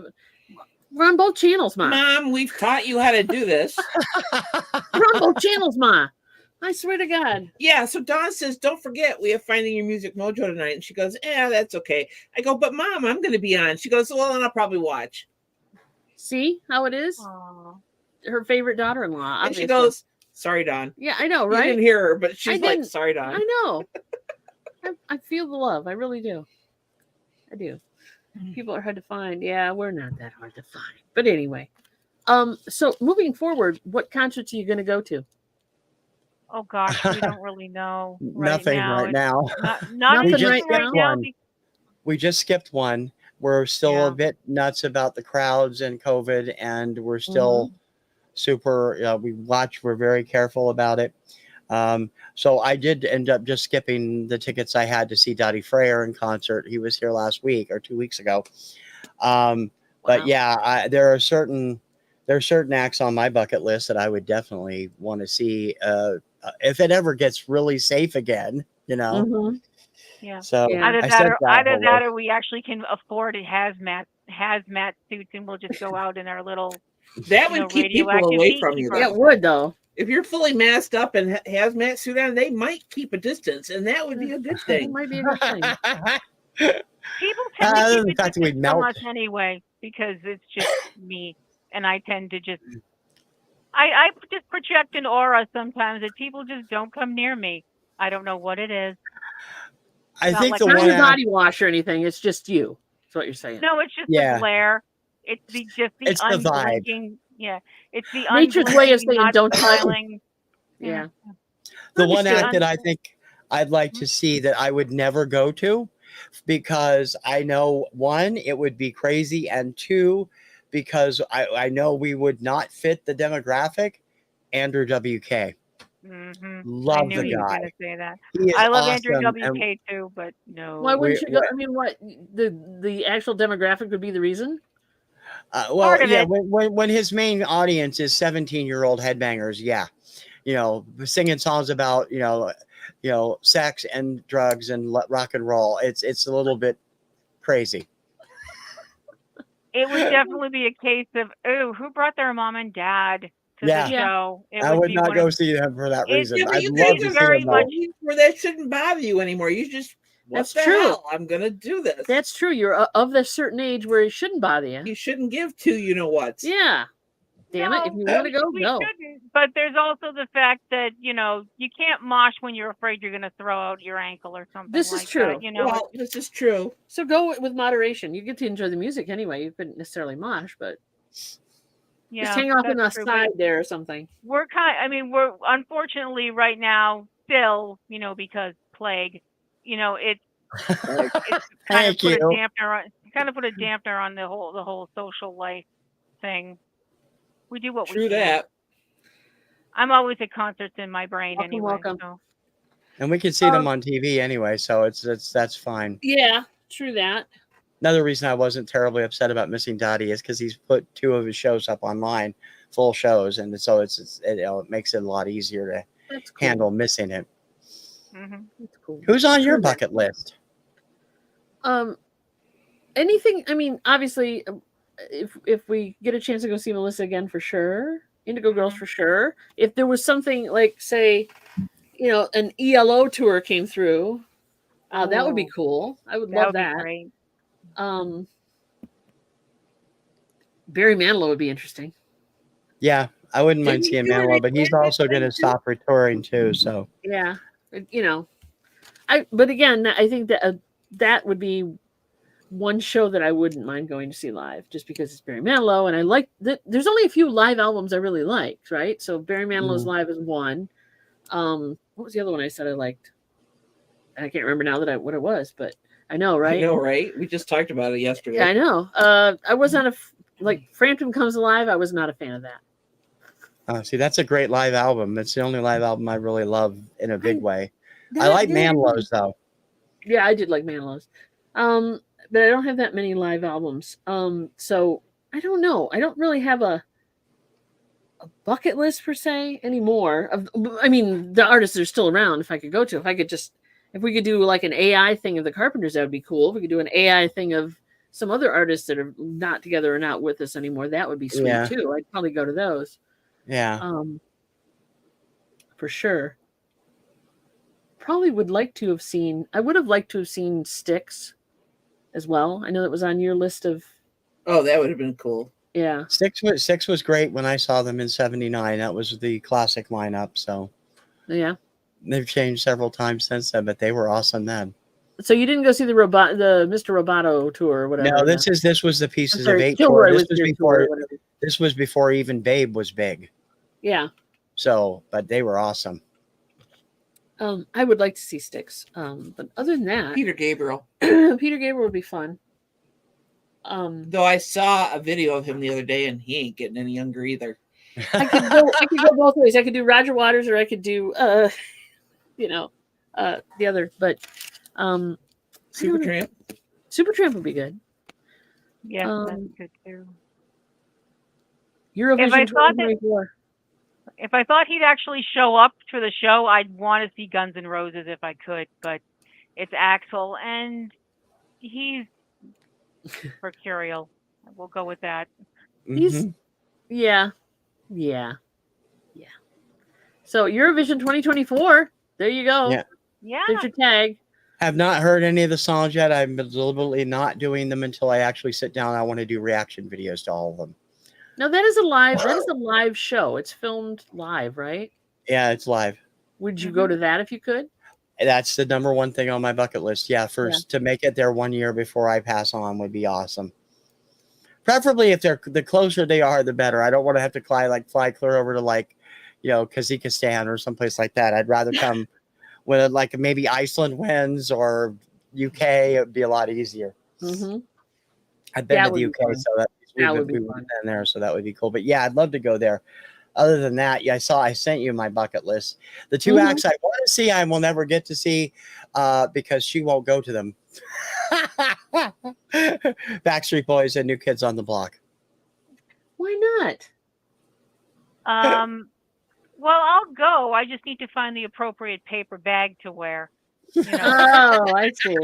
We're on both channels, Ma. Mom, we've taught you how to do this. We're on both channels, Ma. I swear to God. Yeah, so Dawn says, don't forget, we have Finding Your Music Mojo tonight. And she goes, that's okay. I go, but Mom, I'm going to be on. She goes, well, then I'll probably watch. See how it is? Aww. her favorite daughter-in-law. And Obviously. she goes, "Sorry, Don." Yeah, I know, You right? didn't hear her, but she's I like, didn't. "Sorry, Don." I know. I feel the love. I really do. I do. People are hard to find. Yeah, we're not that hard to find. But anyway, so moving forward, what concerts are you going to go to? Oh gosh, we don't really know Nothing now. right It's now. not Nothing anything right right now? now. One. We just skipped one. We're still Yeah. a bit nuts about the crowds and COVID, and we're still super. We're very careful about it. So I did end up just skipping the tickets I had to see Dottie Freyer in concert. He was here last week or 2 weeks ago. But Wow. yeah, there are certain acts on my bucket list that I would definitely want to see if it ever gets really safe again. Yeah. So Yeah. Either I that, said or that either whole that, list. or we actually can afford hazmat suits, and we'll just go out in our little That would keep people radioactive away from you. beekeeper. Yeah, it would though. If you're fully masked up and hazmat suit on, they might keep a distance, and that would be a good That thing. might be a good thing. People tend to keep the a fact that we'd distance from melt. us anyway, because it's just me, and I tend to just I just project an aura sometimes that people just don't come near me. I don't know what it is. I Not think like the Not one your act, body wash or anything. It's just you. That's what you're saying. No, it's just Yeah. the glare. It's just the It's the vibe. unblinking. Yeah, it's the Nature's way of unblinking, saying not don't touch. smiling. Yeah. the one Understood. act that I think I'd like to see that I would never go to because I know one, it would be crazy, and two, because I know we would not fit the demographic. Andrew WK. I Love knew the he was guy. going to say that. He is I love Andrew awesome. And WK too, but no. Why wouldn't you go? I mean, what the actual demographic would be the reason? well, Part of yeah, it. when his main audience is 17-year-old headbangers, yeah, singing songs about sex and drugs and rock and roll. It's a little bit crazy. It would definitely be a case of, oh, who brought their mom and dad to Yeah. the show? It I would be not one go of, see them for that It- reason. Yeah, but I'd you love it's to see very them. much- though. where that shouldn't bother you anymore. You just, what That's the true. hell? I'm gonna do this. That's true. You're of a certain age where it shouldn't bother you. You shouldn't give two you know what's. Yeah. Damn it. If you want to go, we go. shouldn't. But there's also the fact that, you can't mosh when you're afraid you're going to throw out your ankle or something This is like true. that. Well, this is true. So go with moderation. You get to enjoy the music anyway. You couldn't necessarily mosh, but yeah, just hang off on the that's true, but side there or something. we're we're unfortunately right now still, because plague, it's kind of Thank put a you. dampener on the whole social life thing. We do what True we can. that. I'm always at concerts in my brain Welcome, anyway. welcome. So. And we can see them on TV anyway, so that's fine. Yeah, true that. Another reason I wasn't terribly upset about missing Dottie is because he's put 2 of his shows up online, full shows, and so it makes it a lot easier to That's cool. handle missing it. That's cool. Who's on your True that. bucket list? Anything. I mean, obviously, if we get a chance to go see Melissa again, for sure. Indigo Girls for sure. If there was something like, say, an ELO tour came through, that would be Ooh, cool. I would that love would that. be great. Barry Manilow would be interesting. Yeah, I wouldn't mind Didn't he seeing do Manilow, but he's anything also going to too? stop touring too. So Yeah, but again, I think that that would be one show that I wouldn't mind going to see live, just because it's Barry Manilow, and I like that. There's only a few live albums I really liked, right? So Barry Manilow's live is one. What was the other one I said I liked? I can't remember now what it was, but I know, right? I know, right? We just talked about it yesterday. Yeah, I know. I was not Frampton Comes Alive. I was not a fan of that. see, that's a great live album. It's the only live album I really love in a big way. I like Manilow's though. Yeah, I did like Manilow's. But I don't have that many live albums. So I don't know. I don't really have a bucket list per se anymore. I mean, the artists are still around. If I could go to, if we could do like an AI thing of the Carpenters, that would be cool. If we could do an AI thing of some other artists that are not together or not with us anymore, that would be sweet too. I'd probably go to those. Yeah. For sure. Probably would like to have seen. I would have liked to have seen Styx as well. I know that was on your list of. Oh, that would have been cool. Yeah. Six was great when I saw them in '79. That was the classic lineup. So Yeah. they've changed several times since then, but they were awesome then. So you didn't go see the Mr. Roboto tour or whatever? No, this was the I'm Pieces sorry, of Eight tour. Kilroy was your tour or whatever. This was before even Babe was big. Yeah. So, but they were awesome. I would like to see Styx. But other than that, Peter Gabriel. Peter Gabriel would be fun. Though I saw a video of him the other day, and he ain't getting any younger either. I could go both ways. I could do Roger Waters, or I could do the other. But Supertramp. Supertramp would be good. Yeah, that's good too. Eurovision 2024. If I thought he'd actually show up for the show, I'd want to see Guns N' Roses if I could. But it's Axl, and he's mercurial. We'll go with that. He's yeah. So Eurovision 2024. There you go. Yeah. There's your tag. Have not heard any of the songs yet. I'm deliberately not doing them until I actually sit down. I want to do reaction videos to all of them. No, that is a live show. It's filmed live, right? Yeah, it's live. Would you go to that if you could? That's the number one thing on my bucket list. Yeah, to make it there 1 year before I pass on would be awesome. Preferably if they're the closer they are, the better. I don't want to have to fly clear over to Kazakhstan or someplace like that. I'd rather come when maybe Iceland wins or UK. It would be a lot easier. Mm-hmm. I've been to the UK, so that would be fun there. So that would be cool. But yeah, I'd love to go there. Other than that, I sent you my bucket list. The two acts I want to see, I will never get to see because she won't go to them. Backstreet Boys and New Kids on the Block. Why not? Well, I'll go. I just need to find the appropriate paper bag to wear. Oh, I see.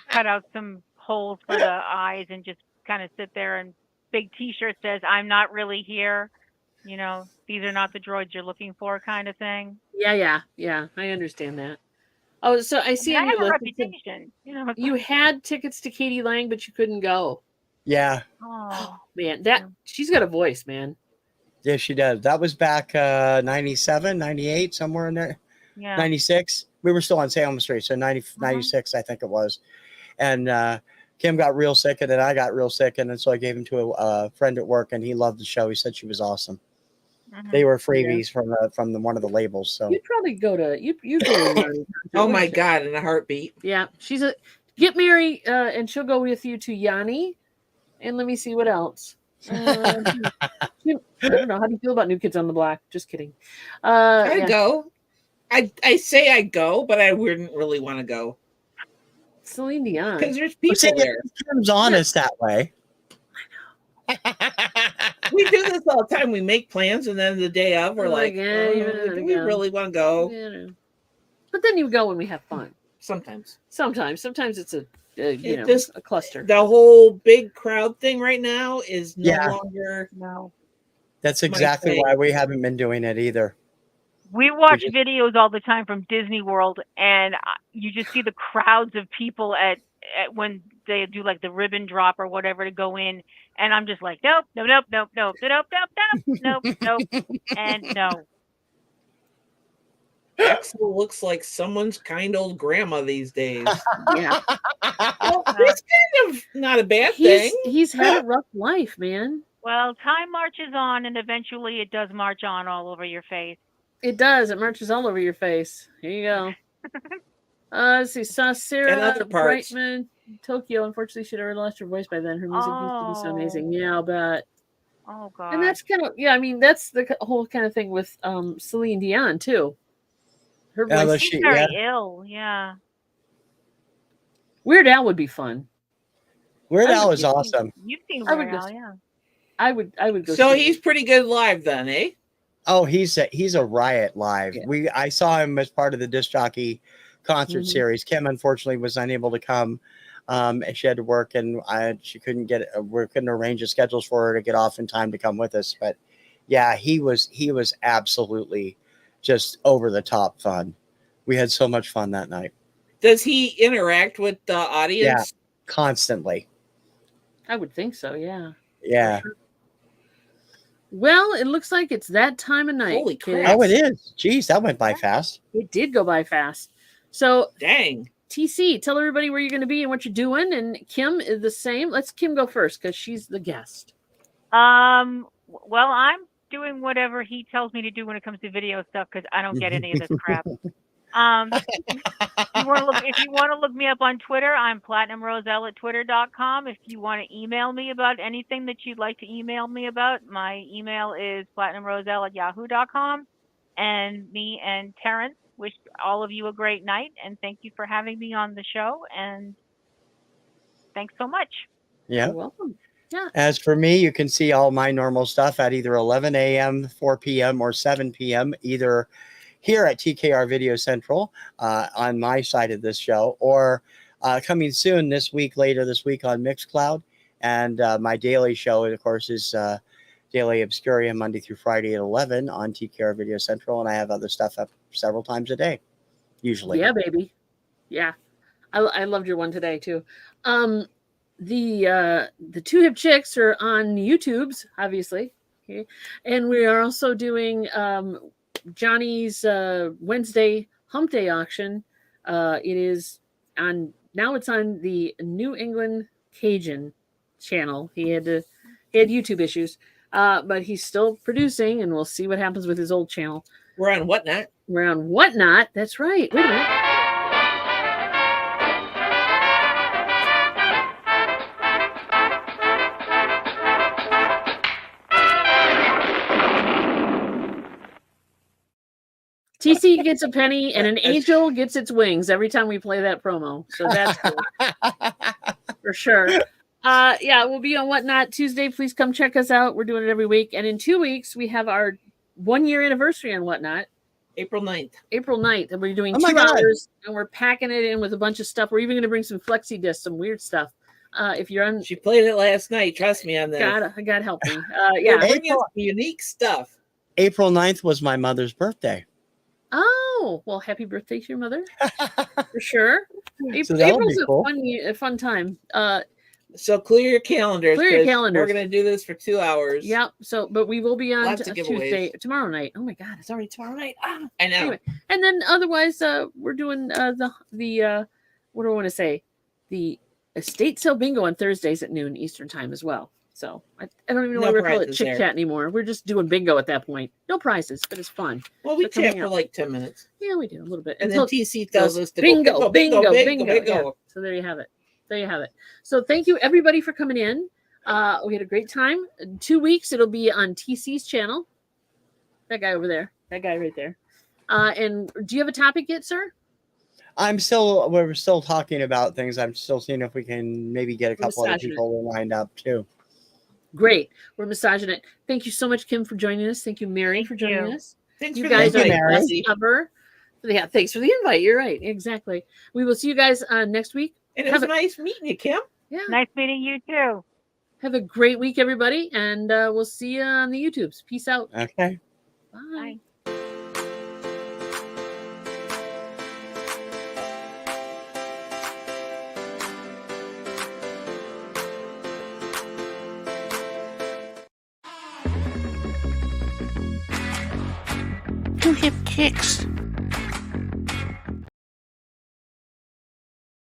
Cut out some holes for the eyes and just kind of sit there, and big T-shirt says, "I'm not really here." These are not the droids you're looking for, kind of thing. Yeah. I understand that. Oh, so I see. I have a reputation. You had tickets to Katie Lang, but you couldn't go. Yeah. Oh man, she's got a voice, man. Yeah, she does. That was back 97, 98, somewhere in there. Yeah. 96. We were still on Salem Street, so 96, I think it was. And Kim got real sick, and then I got real sick, and then so I gave him to a friend at work, and he loved the show. He said she was awesome. They were freebies from one of the labels. So you'd probably go to you go to oh my God, in a heartbeat. Yeah, get Mary, and she'll go with you to Yanni, and let me see what else. I don't know. How do you feel about New Kids on the Block? Just kidding. I'd go. I say I'd go, but I wouldn't really want to go. Celine Dion, because there's people there. Kim's honest that way. We do this all the time. We make plans, and then the day of, we're like, do we really want to go? Yeah. But then you go when we have fun. Sometimes it's a cluster. The whole big crowd thing right now is no longer. No. That's exactly why we haven't been doing it either. We watch videos all the time from Disney World, and you just see the crowds of people at when they do like the ribbon drop or whatever to go in, and I'm just like, nope, and no. Axl looks like someone's kind old grandma these days. Yeah. Well, it's kind of not a bad thing. He's had a rough life, man. Well, time marches on, and eventually it does march on all over your face. It does. It marches all over your face. Here you go. Let's see. Sarah Brightman, Tokyo. Unfortunately, she'd already lost her voice by then. Her music used to be so amazing. Yeah, I'll bet. Oh, God. And that's kind of, that's the whole kind of thing with Celine Dion, too. Her voice is very ill. Yeah. Weird Al would be fun. Weird Al is awesome. You've seen Weird Al, yeah. I would go. So he's pretty good live then, eh? Oh, he's a riot live. Yeah. I saw him as part of the disc jockey concert series. Kim unfortunately was unable to come. And she had to work, and she couldn't we couldn't arrange the schedules for her to get off in time to come with us. But yeah, he was absolutely just over the top fun. We had so much fun that night. Does he interact with the audience? Yeah, constantly. I would think so. Yeah. Yeah. Well, it looks like it's that time of night. Holy kids. crap. Oh, it is. Geez, that went by fast. It did go by fast. So, Dang. TC, tell everybody where you're going to be and what you're doing. And Kim is the same. Let's Kim go first because she's the guest. Well, I'm doing whatever he tells me to do when it comes to video stuff because I don't get any of this crap. If you want to look me up on Twitter, I'm PlatinumRoselle at twitter.com. If you want to email me about anything that you'd like to email me about, my email is platinumroselle at yahoo.com. And me and Terrence wish all of you a great night, and thank you for having me on the show, and thanks so much. Yeah. You're welcome. Yeah. As for me, you can see all my normal stuff at either 11 a.m., 4 p.m., or 7 p.m., either here at TKR VideoCentral on my side of this show, or coming soon later this week on Mixcloud. And my daily show, of course, is Daily Obscuria, Monday through Friday at 11 on TKR VideoCentral. And I have other stuff up several times a day, usually. Yeah, baby. Yeah. I loved your one today, too. The Two Hip Chicks are on YouTube's, obviously. Okay. And we are also doing Johnny's Wednesday Hump Day auction. It is on now. It's on the New England Cajun channel. He had YouTube issues, but he's still producing, and we'll see what happens with his old channel. We're on Whatnot. We're on Whatnot. That's right. Wait a minute. TC gets a penny and an angel gets its wings every time we play that promo. So that's cool. For sure. Yeah, we'll be on Whatnot Tuesday. Please come check us out. We're doing it every week. And in 2 weeks, we have our 1 year anniversary on Whatnot. April 9th. April 9th. And we're doing 2 God. hours and we're packing it in with a bunch of stuff. We're even going to bring some flexi discs, some weird stuff. If you're on, She played it last night. Trust me on that. God help me. We're Yeah. bringing some unique stuff. April 9th was my mother's birthday. Oh, well, happy birthday to your mother. For sure. So that'll April's be cool. a fun time. So clear your calendars. Clear your 'cause calendars. We're going to do this for 2 hours. Yeah. So, but we will be on Lots of Tuesday, giveaways. tomorrow night. Oh my God, it's already tomorrow night. Ah. I know. Anyway, and then otherwise, we're doing the what do I want to say? The estate sale bingo on Thursdays at noon Eastern time as well. So I don't even know No why we call it prizes Chick there. Chat anymore. We're just doing bingo at that point. No prizes, but it's fun. Well, we So coming chat for up. like 10 minutes. Yeah, we do a little bit. And then Until- TC tells us to bingo, go bingo. bingo. Yeah. So there you have it. There you have it. So thank you everybody for coming in. We had a great time. In 2 weeks, it'll be on TC's channel. That guy over there. That guy right there. And do you have a topic yet, sir? We're still talking about things. I'm still seeing if we can maybe get a couple other massaging it. people lined up too. Great. We're massaging it. Thank you so much, Kim, for joining us. Thank you, Mary, Thank for joining you. us. Thanks You for guys the are Thank you, the Mary. best ever. Yeah, thanks for the invite. You're right. Exactly. We will see you guys next week. And it was nice meeting you, Kim. Yeah. Nice meeting you too. Have a great week, everybody. And we'll see you on the YouTubes. Peace out. Okay. Bye. Bye. Two Hip Chicks.